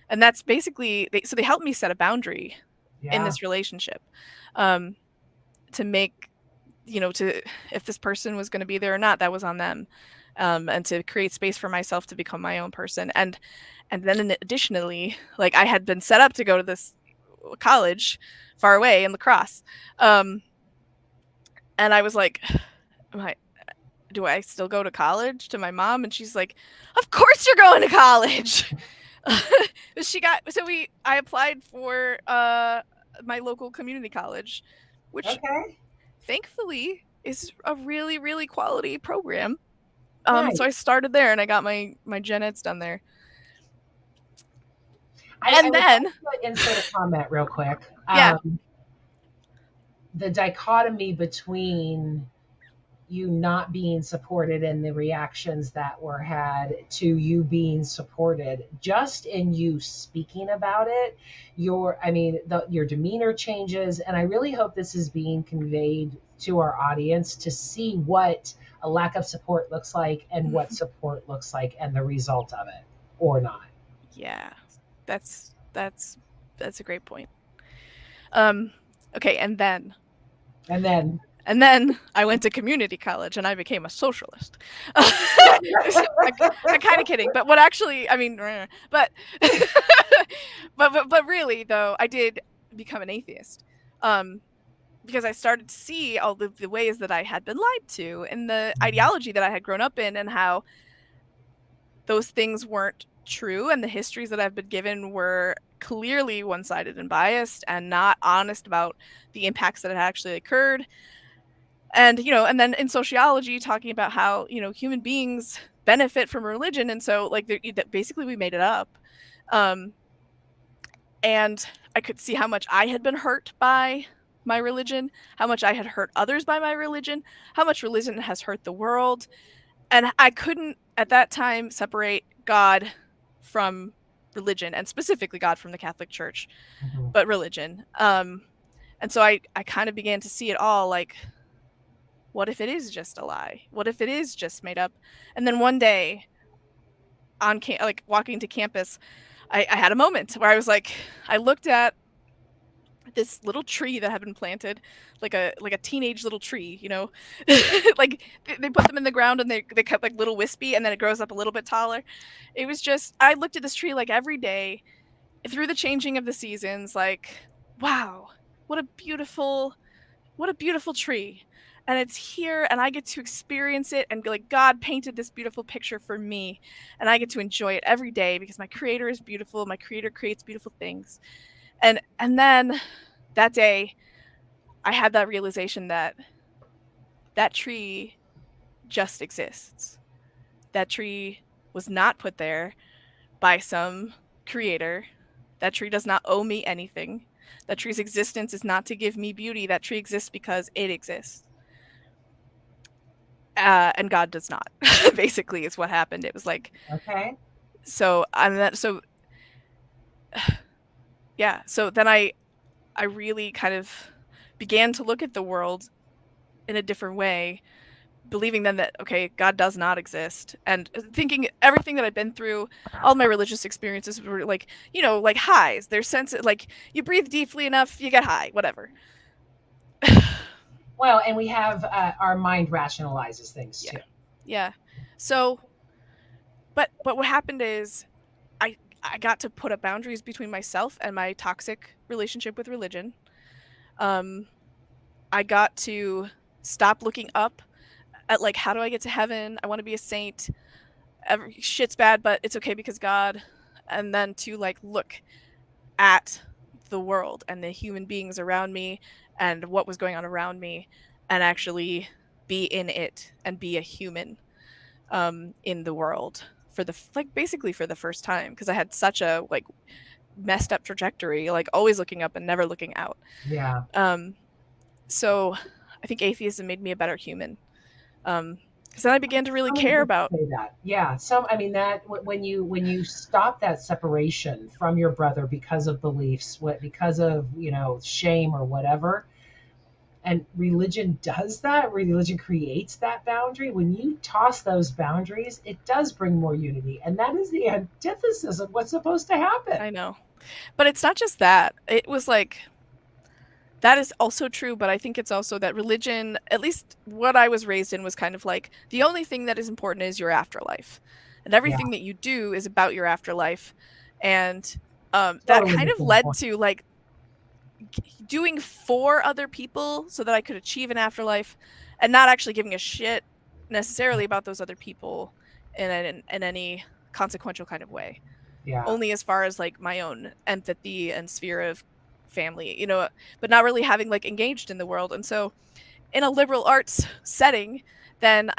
And that's basically so they helped me set a boundary in Yeah. this relationship, um, to make to if this person was going to be there or not, that was on them, and to create space for myself to become my own person. And then additionally, like, I had been set up to go to this college far away in La Crosse, and I was like, do I still go to college, to my mom? And she's like, of course you're going to college. I applied for my local community college, which Okay. thankfully is a really, really quality program. Nice. So I started there and I got my gen eds done there. I And would then, like to insert a comment real quick. yeah. The dichotomy between you not being supported and the reactions that were had to you being supported, just in you speaking about it, your demeanor changes. And I really hope this is being conveyed to our audience to see what a lack of support looks like and what support looks like and the result of it, or not. Yeah, that's a great point. Okay, And then and then I went to community college and I became a socialist. I'm kind of kidding, but what actually, I mean, but but really though, I did become an atheist, because I started to see all the ways that I had been lied to and the ideology that I had grown up in, and how those things weren't true, and the histories that I've been given were clearly one-sided and biased and not honest about the impacts that had actually occurred. And and then in sociology, talking about how human beings benefit from religion, and so like basically we made it up. And I could see how much I had been hurt by my religion, how much I had hurt others by my religion, how much religion has hurt the world. And I couldn't at that time separate God from religion, and specifically God from the Catholic Church, Mhm. but religion. And so I kind of began to see it all like, what if it is just a lie? What if it is just made up? And then one day, like walking to campus, I had a moment where I was like, I looked at this little tree that had been planted, like a teenage little tree, like they put them in the ground and they kept like little wispy, and then it grows up a little bit taller. It was just, I looked at this tree like every day through the changing of the seasons, like, wow, what a beautiful tree. And it's here and I get to experience it, and like, God painted this beautiful picture for me and I get to enjoy it every day because my creator is beautiful. My creator creates beautiful things. And then that day I had that realization that that tree just exists. That tree was not put there by some creator. That tree does not owe me anything. That tree's existence is not to give me beauty. That tree exists because it exists. And God does not. Basically, is what happened. It was like, Okay. so yeah. So then I really kind of began to look at the world in a different way, believing then that, okay, God does not exist, and thinking everything that I've been through, all my religious experiences were like, like highs. There's sense like you breathe deeply enough, you get high, whatever. Well, and we have our mind rationalizes things Yeah. too. Yeah. So, but what happened is I got to put up boundaries between myself and my toxic relationship with religion. Um, I got to stop looking up at like how do I get to heaven? I want to be a saint. Every shit's bad, but it's okay because God. And then to like look at the world and the human beings around me and what was going on around me and actually be in it and be a human in the world for the like basically for the first time because I had such a like messed up trajectory, like always looking up and never looking out. Yeah. Um, so I think atheism made me a better human. Because then I began to really Some care would about. say that. Yeah. Some, I mean, that when you stop that separation from your brother because of beliefs, because of, shame or whatever, and religion does that, religion creates that boundary. When you toss those boundaries, it does bring more unity. And that is the antithesis of what's supposed to happen. I know, but it's not just that. It was like that is also true, but I think it's also that religion, at least what I was raised in, was kind of like the only thing that is important is your afterlife, and Yeah. everything that you do is about your afterlife, and that Totally kind the of same led point. to like doing for other people so that I could achieve an afterlife and not actually giving a shit necessarily about those other people in any consequential kind of way. Yeah. Only as far as like my own empathy and sphere of family, but not really having like engaged in the world. And so in a liberal arts setting, then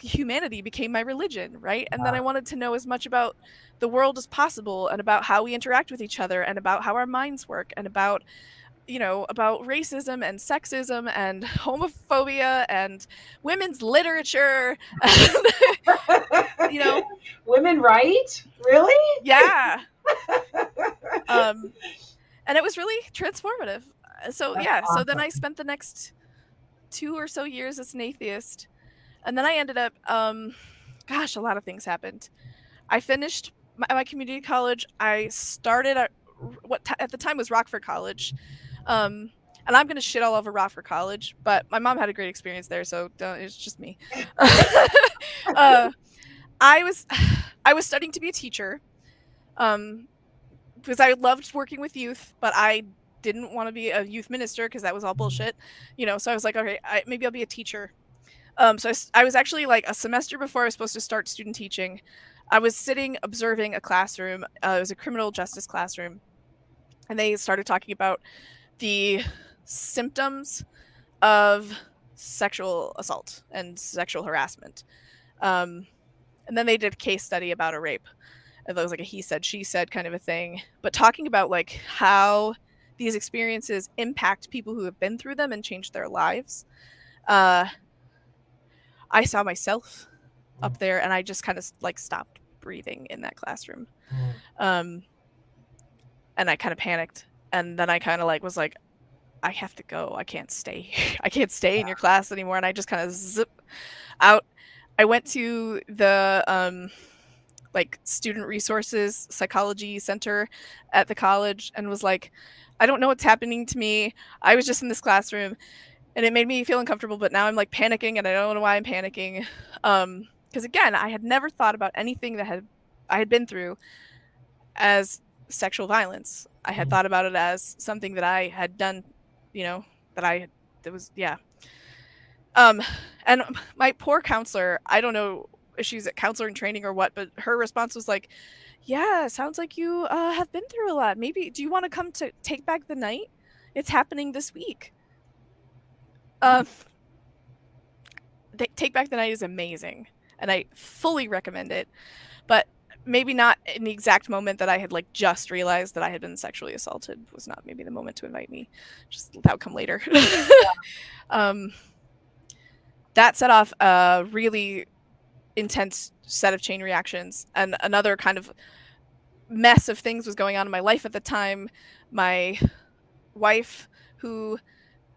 humanity became my religion, right? And then I wanted to know as much about the world as possible and about how we interact with each other and about how our minds work and about about racism and sexism and homophobia and women's literature. And, you know, Women right? Really? yeah. Um, and it was really transformative. So That's yeah, so then I awesome. spent the next 2 or so years as an atheist, and then I ended up, gosh, a lot of things happened. I finished my community college. I started at at the time was Rockford College, um, and I'm gonna shit all over Rockford College, but my mom had a great experience there, so it's just me. uh, I was I was studying to be a teacher, um, because I loved working with youth, but I didn't want to be a youth minister because that was all bullshit, So I was like, okay, maybe I'll be a teacher. So I was actually like a semester before I was supposed to start student teaching. I was sitting observing a classroom. It was a criminal justice classroom, and they started talking about the symptoms of sexual assault and sexual harassment. Um, and then they did a case study about a rape. It was like a he said, she said kind of a thing, but talking about like how these experiences impact people who have been through them and changed their lives. Uh, I saw myself Mm, up there and I just kind of like stopped breathing in that classroom. mm. Um, and I kind of panicked. And then I kind of like was like, I have to go. I can't stay. I can't stay in your class anymore. And I just kind of zip out. I went to the like student resources psychology center at the college and was like, I don't know what's happening to me. I was just in this classroom and it made me feel uncomfortable, but now I'm like panicking and I don't know why I'm panicking. Because again, I had never thought about anything that I had been through as sexual violence. I had Mm. thought about it as something that I had done, you know, that was, yeah. Um, and my poor counselor, I don't know if she's at counselor in training or what, but her response was like, yeah, sounds like you have been through a lot. Maybe, do you want to come to Take Back the Night? It's happening this week. Um, Take Back the Night is amazing, and I fully recommend it. But maybe not in the exact moment that I had like just realized that I had been sexually assaulted was not maybe the moment to invite me. Just that would come later. um, that set off a really intense set of chain reactions, and another kind of mess of things was going on in my life at the time. My wife, who,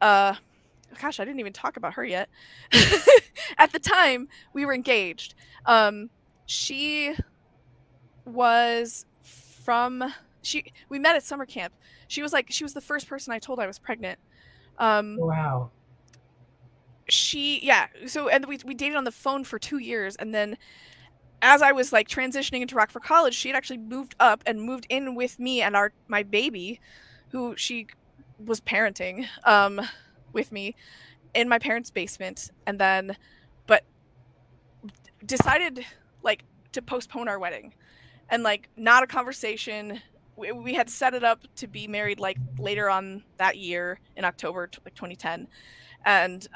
uh, gosh, I didn't even talk about her yet. At the time, we were engaged. She was from we met at summer camp. She was the first person I told I was pregnant. Um, Wow. and we dated on the phone for 2 years, and then as I was like transitioning into Rockford College, she had actually moved up and moved in with me and my baby, who she was parenting with me in my parents' basement, and then but decided like to postpone our wedding, and like not a conversation. We had set it up to be married like later on that year in October like 2010, and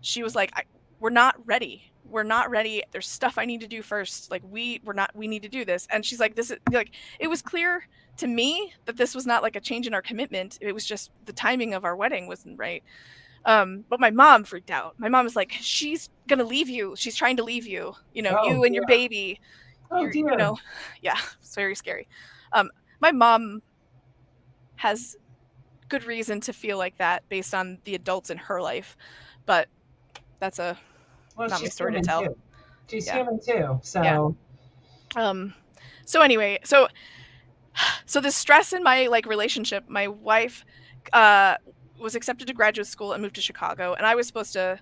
she was like, we're not ready. We're not ready. There's stuff I need to do first. Like we need to do this. And she's like, this is like, it was clear to me that this was not like a change in our commitment. It was just the timing of our wedding wasn't right. But my mom freaked out. My mom was like, she's gonna leave you. She's trying to leave you. You know, Oh you and your dear. baby. Oh You dear. know, yeah, it's very scary. My mom has good reason to feel like that based on the adults in her life, but that's Well, not my she's story to human tell. too. She's Yeah. human too. Yeah. So So anyway, so the stress in my like relationship, my wife was accepted to graduate school and moved to Chicago, and I was supposed to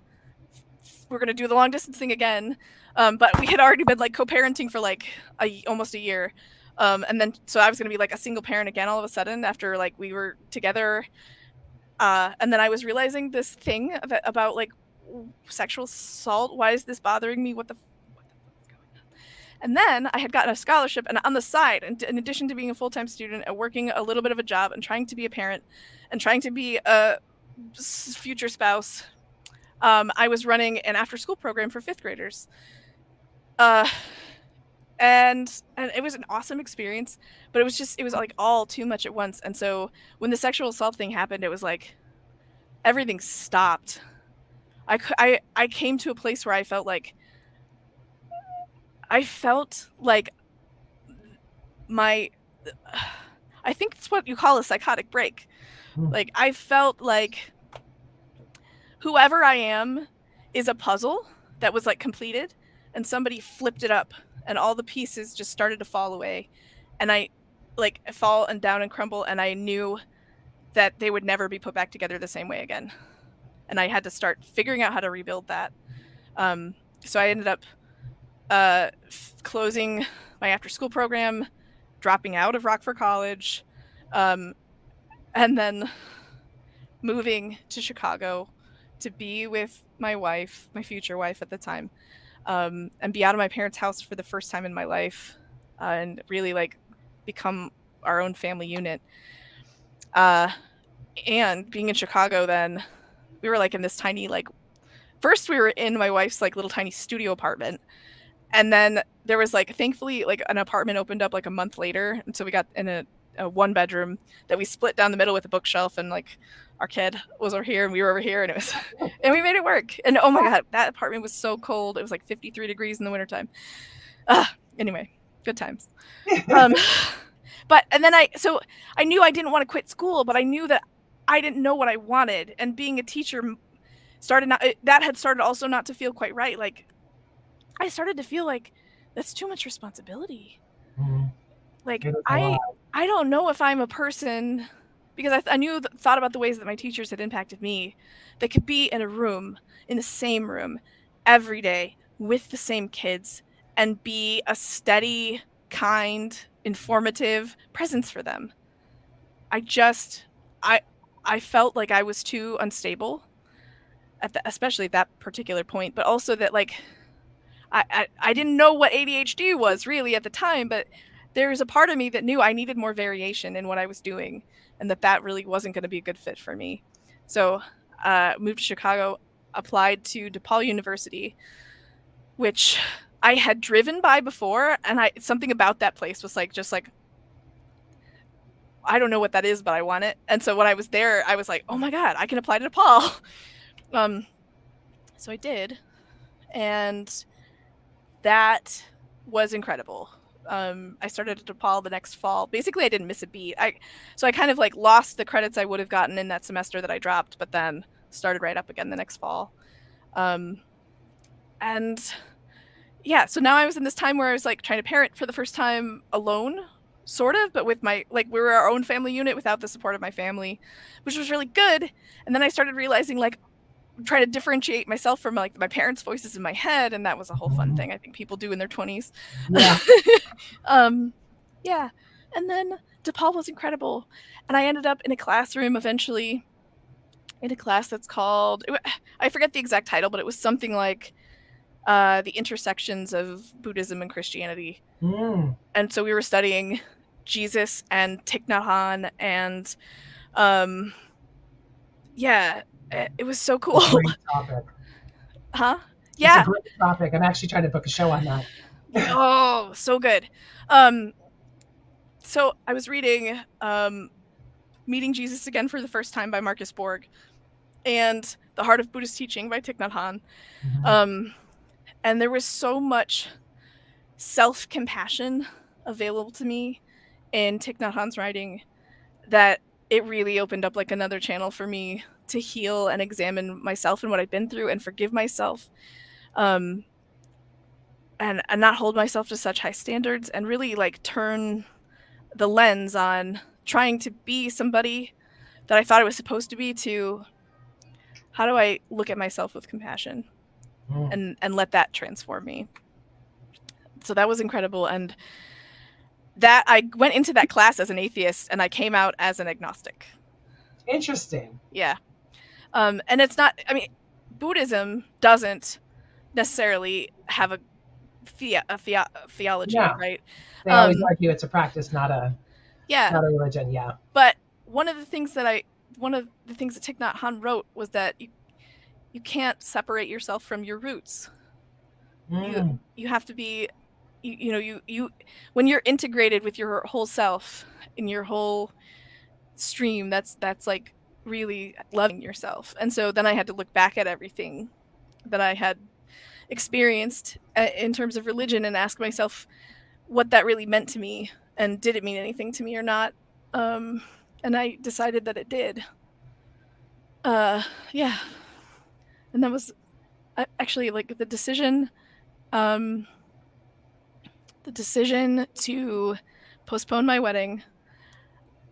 we're going to do the long distance thing again. But we had already been like co-parenting for like almost a year. And then so I was going to be like a single parent again all of a sudden after like we were together. And then I was realizing this thing about like sexual assault. Why is this bothering me? What the And then I had gotten a scholarship, and on the side, in addition to being a full-time student and working a little bit of a job and trying to be a parent and trying to be a future spouse, I was running an after-school program for fifth graders. And it was an awesome experience, but it was like all too much at once. And so when the sexual assault thing happened, it was like everything stopped. I came to a place where I felt like my I think it's what you call a psychotic break. Like I felt like whoever I am is a puzzle that was like completed, and somebody flipped it up and all the pieces just started to fall away, and I like fall and down and crumble, and I knew that they would never be put back together the same way again, and I had to start figuring out how to rebuild that. So I ended up closing my after school program, dropping out of Rockford College, and then moving to Chicago to be with my wife, my future wife at the time, and be out of my parents' house for the first time in my life, and really like become our own family unit. And being in Chicago, then we were like in this tiny like first we were in my wife's like little tiny studio apartment, and then there was like thankfully like an apartment opened up like a month later, and so we got in a one bedroom that we split down the middle with a bookshelf, and like our kid was over here and we were over here, and it was and we made it work. And oh my god, that apartment was so cold. It was like 53 degrees in the wintertime. Anyway, good times. But and then I knew I didn't want to quit school, but I knew that I didn't know what I wanted, and being a teacher had started also not to feel quite right. Like I started to feel like that's too much responsibility. Like I don't know if I'm a person, because I thought about the ways that my teachers had impacted me, that could be in a room, in the same room, every day with the same kids and be a steady, kind, informative presence for them. I felt like I was too unstable especially at that particular point, but also that like I didn't know what ADHD was really at the time, but there's a part of me that knew I needed more variation in what I was doing, and that really wasn't going to be a good fit for me. So moved to Chicago, applied to DePaul University, which I had driven by before, and something about that place was like just like I don't know what that is, but I want it. And so when I was there, I was like, oh my god, I can apply to DePaul. So I did, and that was incredible. I started at DePaul the next fall. Basically, I didn't miss a beat. So I kind of like lost the credits I would have gotten in that semester that I dropped, but then started right up again the next fall. And yeah, so now I was in this time where I was like trying to parent for the first time alone, sort of, but with my like we were our own family unit without the support of my family, which was really good. And then I started realizing like try to differentiate myself from like my parents' voices in my head, and that was a whole fun thing I think people do in their 20s. Yeah. Yeah. And then DePaul was incredible. And I ended up in a classroom eventually, in a class that's called, I forget the exact title, but it was something like the intersections of Buddhism and Christianity. And so we were studying Jesus and Thich Nhat Hanh, and yeah, it was so cool. It's a great topic. Huh? It's a Yeah. great topic. I'm actually trying to book a show on that. Oh, so good. So I was reading Meeting Jesus Again for the First Time by Marcus Borg, and The Heart of Buddhist Teaching by Thich Nhat Hanh. And there was so much self-compassion available to me in Thich Nhat Hanh's writing that it really opened up like another channel for me to heal and examine myself and what I've been through and forgive myself, and not hold myself to such high standards, and really like turn the lens on trying to be somebody that I thought I was supposed to be, to how do I look at myself with compassion and let that transform me. So that was incredible. And that I went into that class as an atheist and I came out as an agnostic. Interesting. Yeah. And it's not, I mean, Buddhism doesn't necessarily have a theology, Yeah. right? They always argue it's a practice, not a religion. Yeah. But one of the things that Thich Nhat Hanh wrote was that you can't separate yourself from your roots. You have to be, you when you're integrated with your whole self in your whole stream, that's like really loving yourself. And so then I had to look back at everything that I had experienced in terms of religion and ask myself what that really meant to me, and did it mean anything to me or not. And I decided that it did. Yeah. And that was actually like the decision to postpone my wedding.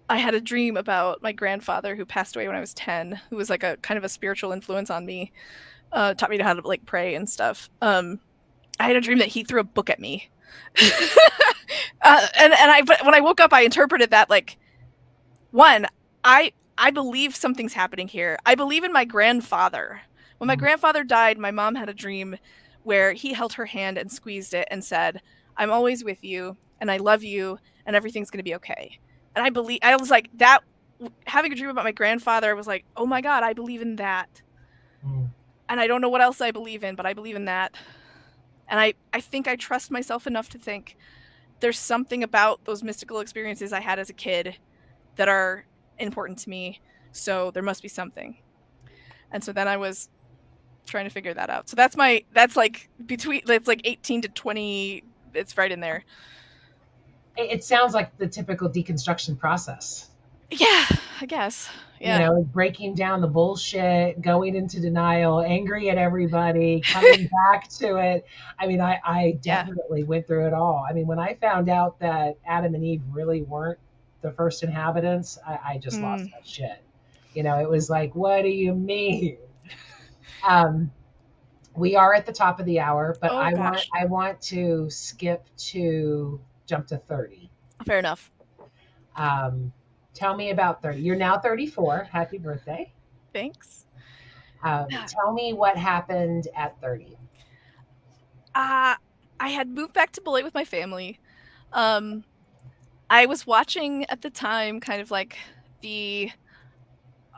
I had a dream about my grandfather who passed away when I was 10, who was like a kind of a spiritual influence on me, taught me how to like pray and stuff. I had a dream that he threw a book at me. But when I woke up, I interpreted that like, one, I believe something's happening here. I believe in my grandfather. When my grandfather died, my mom had a dream where he held her hand and squeezed it and said, "I'm always with you, and I love you, and everything's going to be okay." And I was like, that, having a dream about my grandfather, I was like, oh my God, I believe in that. And I don't know what else I believe in, but I believe in that. And I think I trust myself enough to think there's something about those mystical experiences I had as a kid that are important to me. So there must be something. And so then I was trying to figure that out. So that's like 18 to 20. It's right in there. It sounds like the typical deconstruction process. Yeah, I guess. Yeah. Breaking down the bullshit, going into denial, angry at everybody, coming back to it. I mean, I definitely went through it all. I mean, when I found out that Adam and Eve really weren't the first inhabitants, I just lost that shit. It was like, what do you mean? We are at the top of the hour, but I want to jump to 30. Fair enough. Tell me about 30. You're now 34. Happy birthday. Thanks. Tell me what happened at 30. I had moved back to Beloit with my family. I was watching at the time kind of like the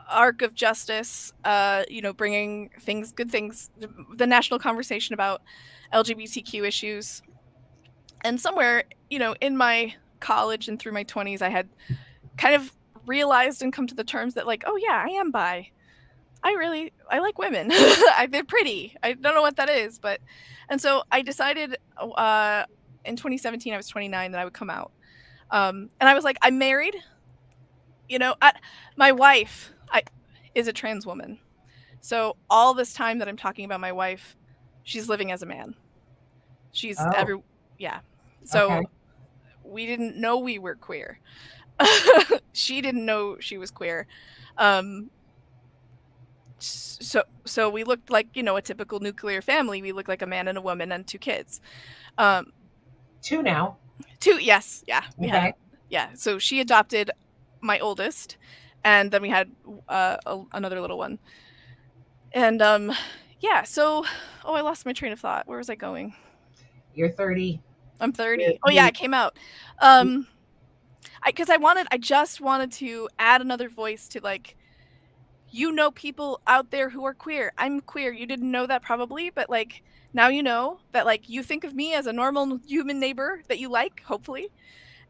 arc of justice, bringing good things, the national conversation about LGBTQ issues. And somewhere, in my college and through my 20s, I had kind of realized and come to the terms that like, oh yeah, I am bi. I like women. They're pretty. I don't know what that is, and so I decided in 2017, I was 29, that I would come out. And I was like, I'm married. My wife is a trans woman. So all this time that I'm talking about my wife, she's living as a man. She's So we didn't know we were queer. She didn't know she was queer. So we looked like, you know, a typical nuclear family. We looked like a man and a woman and 2 kids. Two now. 2, yes, yeah, we had, Okay. yeah. So she adopted my oldest, and then we had another little one. And yeah, so I lost my train of thought. Where was I going? You're 30. I'm You're, 30. Oh yeah, you, I came out. you, Because I just wanted to add another voice to, like, you know, people out there who are queer. I'm queer. You didn't know that probably, but like now you know that, like, you think of me as a normal human neighbor that you like, hopefully.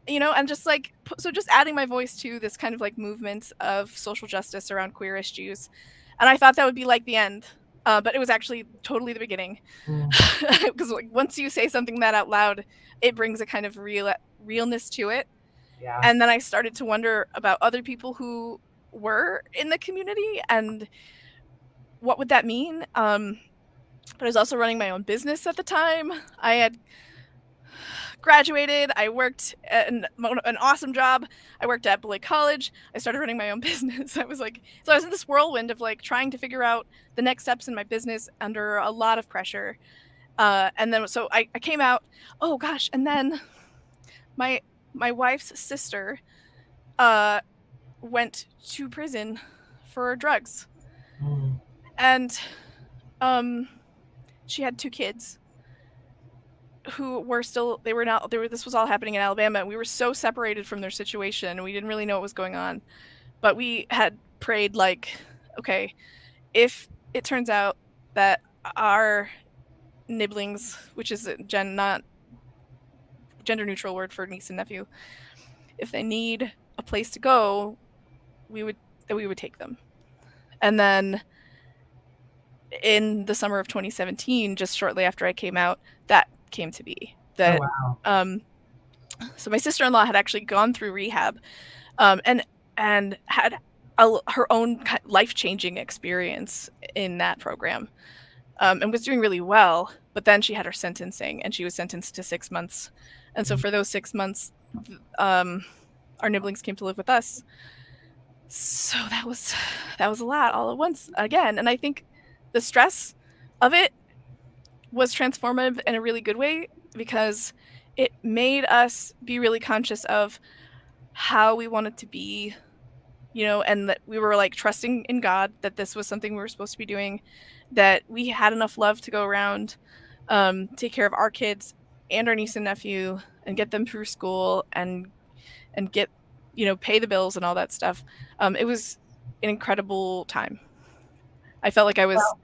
You know, and just like, so just adding my voice to this kind of like movement of social justice around queer issues. And I thought that would be like the end. But it was actually totally the beginning. mm, Because like once you say something that out loud, it brings a kind of realness to it. yeah. And then I started to wonder about other people who were in the community and what would that mean. But I was also running my own business at the time. I had graduated. I worked at an awesome job. I worked at Beloit College. I started running my own business. I was in this whirlwind of like trying to figure out the next steps in my business under a lot of pressure. And then so I came out. Oh gosh! And then my wife's sister went to prison for drugs, Mm, and she had 2 kids who were still, this was all happening in Alabama, and we were so separated from their situation, and we didn't really know what was going on. But we had prayed, like, okay, if it turns out that our nibblings, which is a not gender neutral word for niece and nephew, if they need a place to go, we would take them. And then in the summer of 2017, just shortly after I came out, that came to be. That oh, wow. So my sister-in-law had actually gone through rehab, and had her own life-changing experience in that program, and was doing really well. But then she had her sentencing, and she was sentenced to 6 months. And so for those 6 months, our nibblings came to live with us. So that was a lot all at once again. And I think the stress of it was transformative in a really good way, because it made us be really conscious of how we wanted to be, you know, and that we were like trusting in God that this was something we were supposed to be doing, that we had enough love to go around, take care of our kids and our niece and nephew and get them through school and get, you know, pay the bills and all that stuff. It was an incredible time. I felt like I was, Well,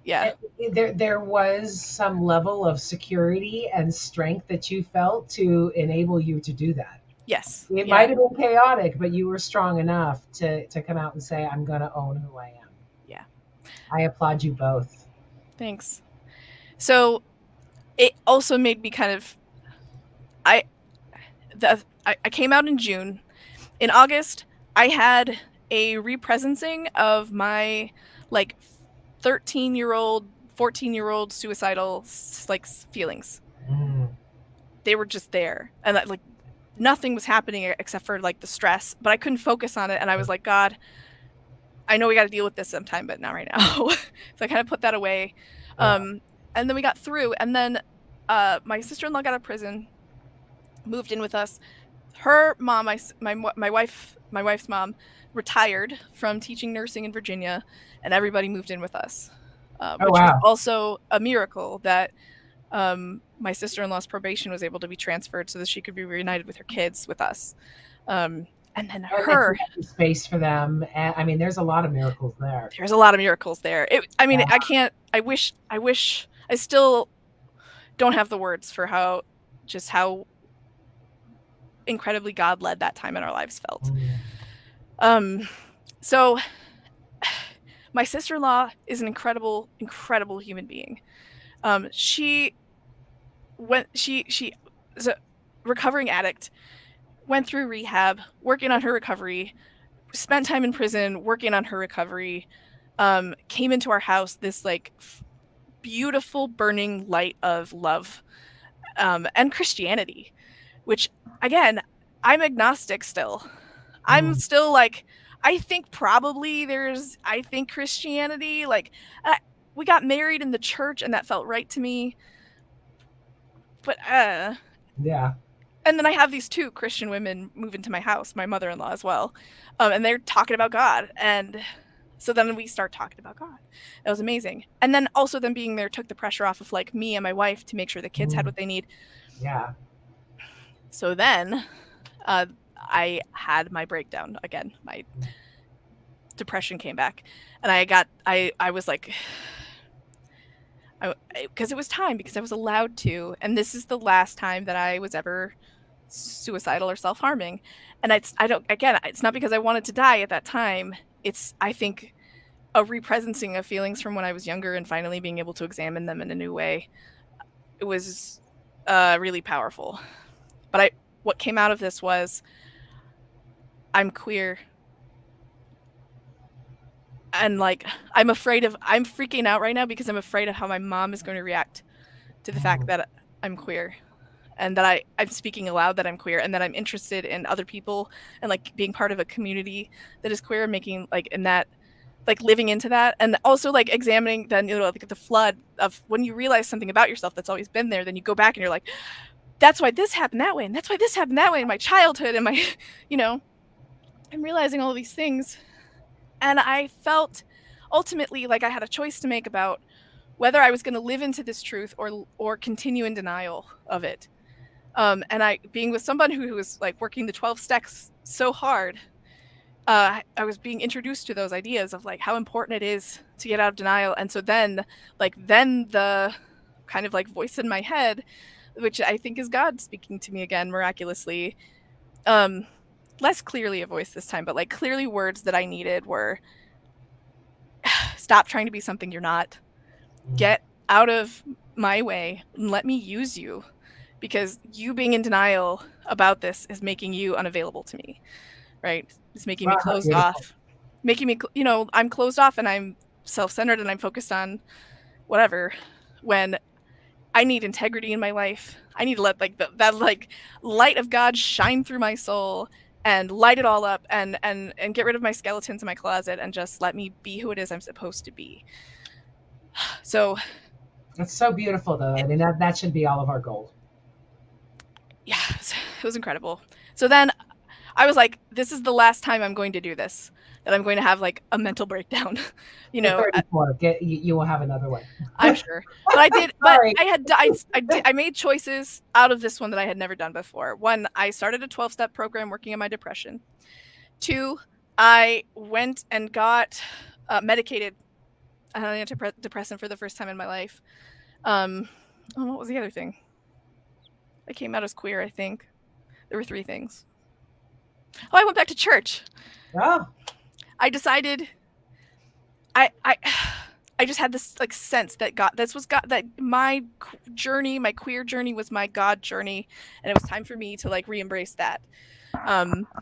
yeah, there was some level of security and strength that you felt to enable you to do that. yes, It yeah, might have been chaotic, but you were strong enough to come out and say, I'm going to own who I am. yeah. I applaud you both. Thanks. So it also made me kind of, I came out in June. In August, I had a represencing of my like 13-year-old, 14-year-old suicidal like feelings. Mm, They were just there, and that, like, nothing was happening except for like the stress, but I couldn't focus on it. And I was like, God, I know we got to deal with this sometime, but not right now. So I kind of put that away. yeah. And then we got through, and then my sister-in-law got out of prison, moved in with us. Her mom, my wife's mom, retired from teaching nursing in Virginia, and everybody moved in with us, Oh, which was wow. also a miracle that my sister-in-law's probation was able to be transferred so that she could be reunited with her kids with us. And then And that you have the space for them. And, I mean, there's a lot of miracles there. there's a lot of miracles there. I mean, Yeah. I can't. I wish. I still don't have the words for how incredibly God led that time in our lives felt. Mm, So my sister-in-law is an incredible human being. She is a recovering addict, went through rehab, working on her recovery, spent time in prison working on her recovery, came into our house this like beautiful burning light of love, and Christianity, which again, I'm agnostic still. I'm mm, still like, I think probably I think Christianity, like, we got married in the church and that felt right to me. But, Yeah. and then I have these two Christian women move into my house, my mother-in-law as well. And they're talking about God. And so then we start talking about God. It was amazing. And then also them being there took the pressure off of like me and my wife to make sure the kids had what they need. Yeah. So then I had my breakdown again. My depression came back. And I was like, because it was time, because I was allowed to. And this is the last time that I was ever suicidal or self-harming. And it's not because I wanted to die at that time. It's, I think, a represencing of feelings from when I was younger and finally being able to examine them in a new way. It was really powerful. But what came out of this was, I'm queer. And like, I'm freaking out right now because I'm afraid of how my mom is going to react to the fact that I'm queer. And that I'm speaking aloud that I'm queer, and that I'm interested in other people and like being part of a community that is queer, making like in that, like living into that, and also like examining then, like the flood of when you realize something about yourself that's always been there, then you go back and you're like, that's why this happened that way, and that's why this happened that way in my childhood and my, I'm realizing all of these things, and I felt ultimately like I had a choice to make about whether I was going to live into this truth or continue in denial of it. And I, being with someone who was like working the 12 steps so hard, I was being introduced to those ideas of like how important it is to get out of denial. And so then the kind of like voice in my head, which I think is God speaking to me again miraculously, less clearly a voice this time, but like clearly words that I needed were, stop trying to be something you're not. Get out of my way and let me use you. Because you being in denial about this is making you unavailable to me, right? It's making me closed off, making me, I'm closed off and I'm self-centered and I'm focused on whatever, when I need integrity in my life. I need to let like that like light of God shine through my soul and light it all up and get rid of my skeletons in my closet and just let me be who it is I'm supposed to be. So it's so beautiful though. I mean, that should be all of our goal. Yeah, it was incredible. So then I was like, this is the last time I'm going to do this, that I'm going to have like a mental breakdown. You're 34. You will have another one. I'm sure. But I did, but Sorry. I made choices out of this one that I had never done before. One, I started a 12-step program working on my depression. Two, I went and got medicated an antidepressant for the first time in my life. What was the other thing? I came out as queer, I think. There were 3 things. Oh, I went back to church. Oh. I decided I just had this like sense that that my journey, my queer journey was my God journey, and it was time for me to like re-embrace that.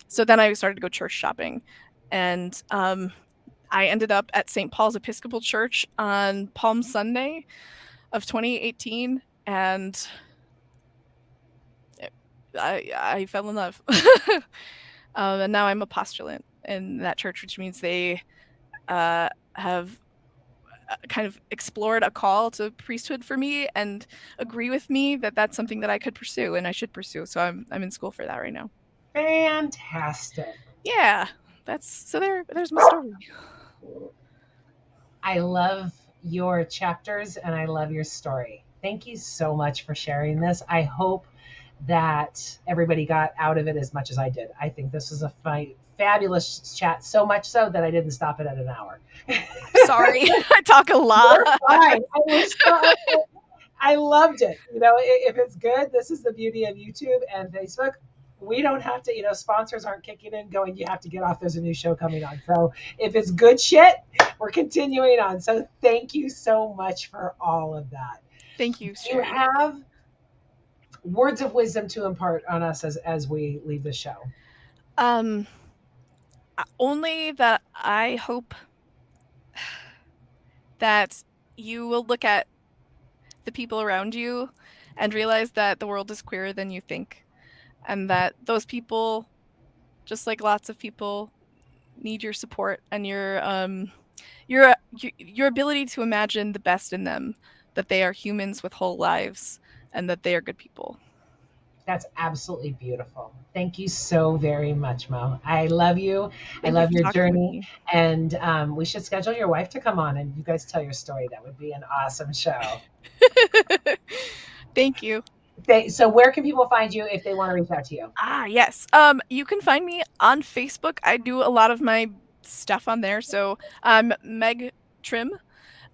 So then I started to go church shopping, and I ended up at St. Paul's Episcopal Church on Palm Sunday of 2018, and I fell in love. And now I'm a postulant in that church, which means they have kind of explored a call to priesthood for me and agree with me that that's something that I could pursue and I should pursue. So I'm in school for that right now. Fantastic. Yeah, there's my story. I love your chapters and I love your story. Thank you so much for sharing this. I hope that everybody got out of it as much as I did. I think this was a fabulous chat, so much so that I didn't stop it at an hour. Sorry, I talk a lot. You're fine. I loved it. If it's good, this is the beauty of YouTube and Facebook. We don't have to, sponsors aren't kicking in going, you have to get off. There's a new show coming on. So if it's good shit, we're continuing on. So thank you so much for all of that. Thank you. Do you have words of wisdom to impart on us as we leave the show? Only that I hope that you will look at the people around you and realize that the world is queerer than you think, and that those people, just like lots of people, need your support and your ability to imagine the best in them, that they are humans with whole lives and that they are good people. That's absolutely beautiful. Thank you so very much, Mo. I love you. I Thank you love for your talking with journey. me. And we should schedule your wife to come on and you guys tell your story. That would be an awesome show. Thank you. So, where can people find you if they want to reach out to you? Yes. You can find me on Facebook. I do a lot of my stuff on there. So I'm Meg Trimm,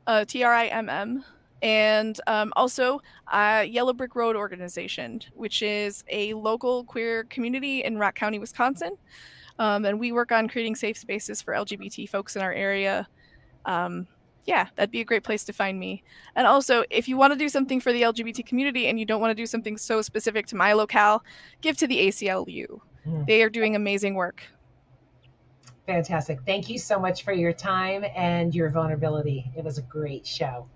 Trimm, and also Yellow Brick Road Organization, which is a local queer community in Rock County, Wisconsin. And we work on creating safe spaces for LGBT folks in our area. Um, yeah, that'd be a great place to find me. And also, if you want to do something for the LGBT community and you don't want to do something so specific to my locale, give to the ACLU. Mm, They are doing amazing work. fantastic. Thank you so much for your time and your vulnerability. It was a great show.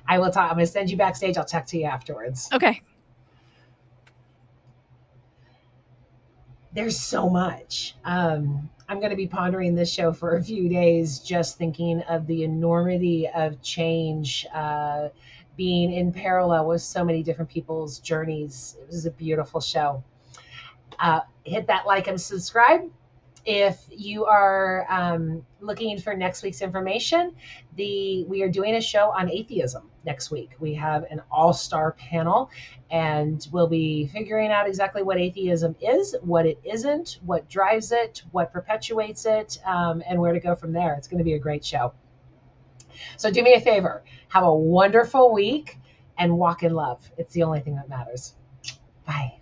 I will talk. I'm going to send you backstage. I'll talk to you afterwards. Okay. There's so much. I'm going to be pondering this show for a few days, just thinking of the enormity of change, being in parallel with so many different people's journeys. It was a beautiful show. Hit that like and subscribe. If you are looking for next week's information, we are doing a show on atheism next week. We have an all-star panel, and we'll be figuring out exactly what atheism is, what it isn't, what drives it, what perpetuates it, and where to go from there. It's going to be a great show. So do me a favor, have a wonderful week, and walk in love. It's the only thing that matters. Bye.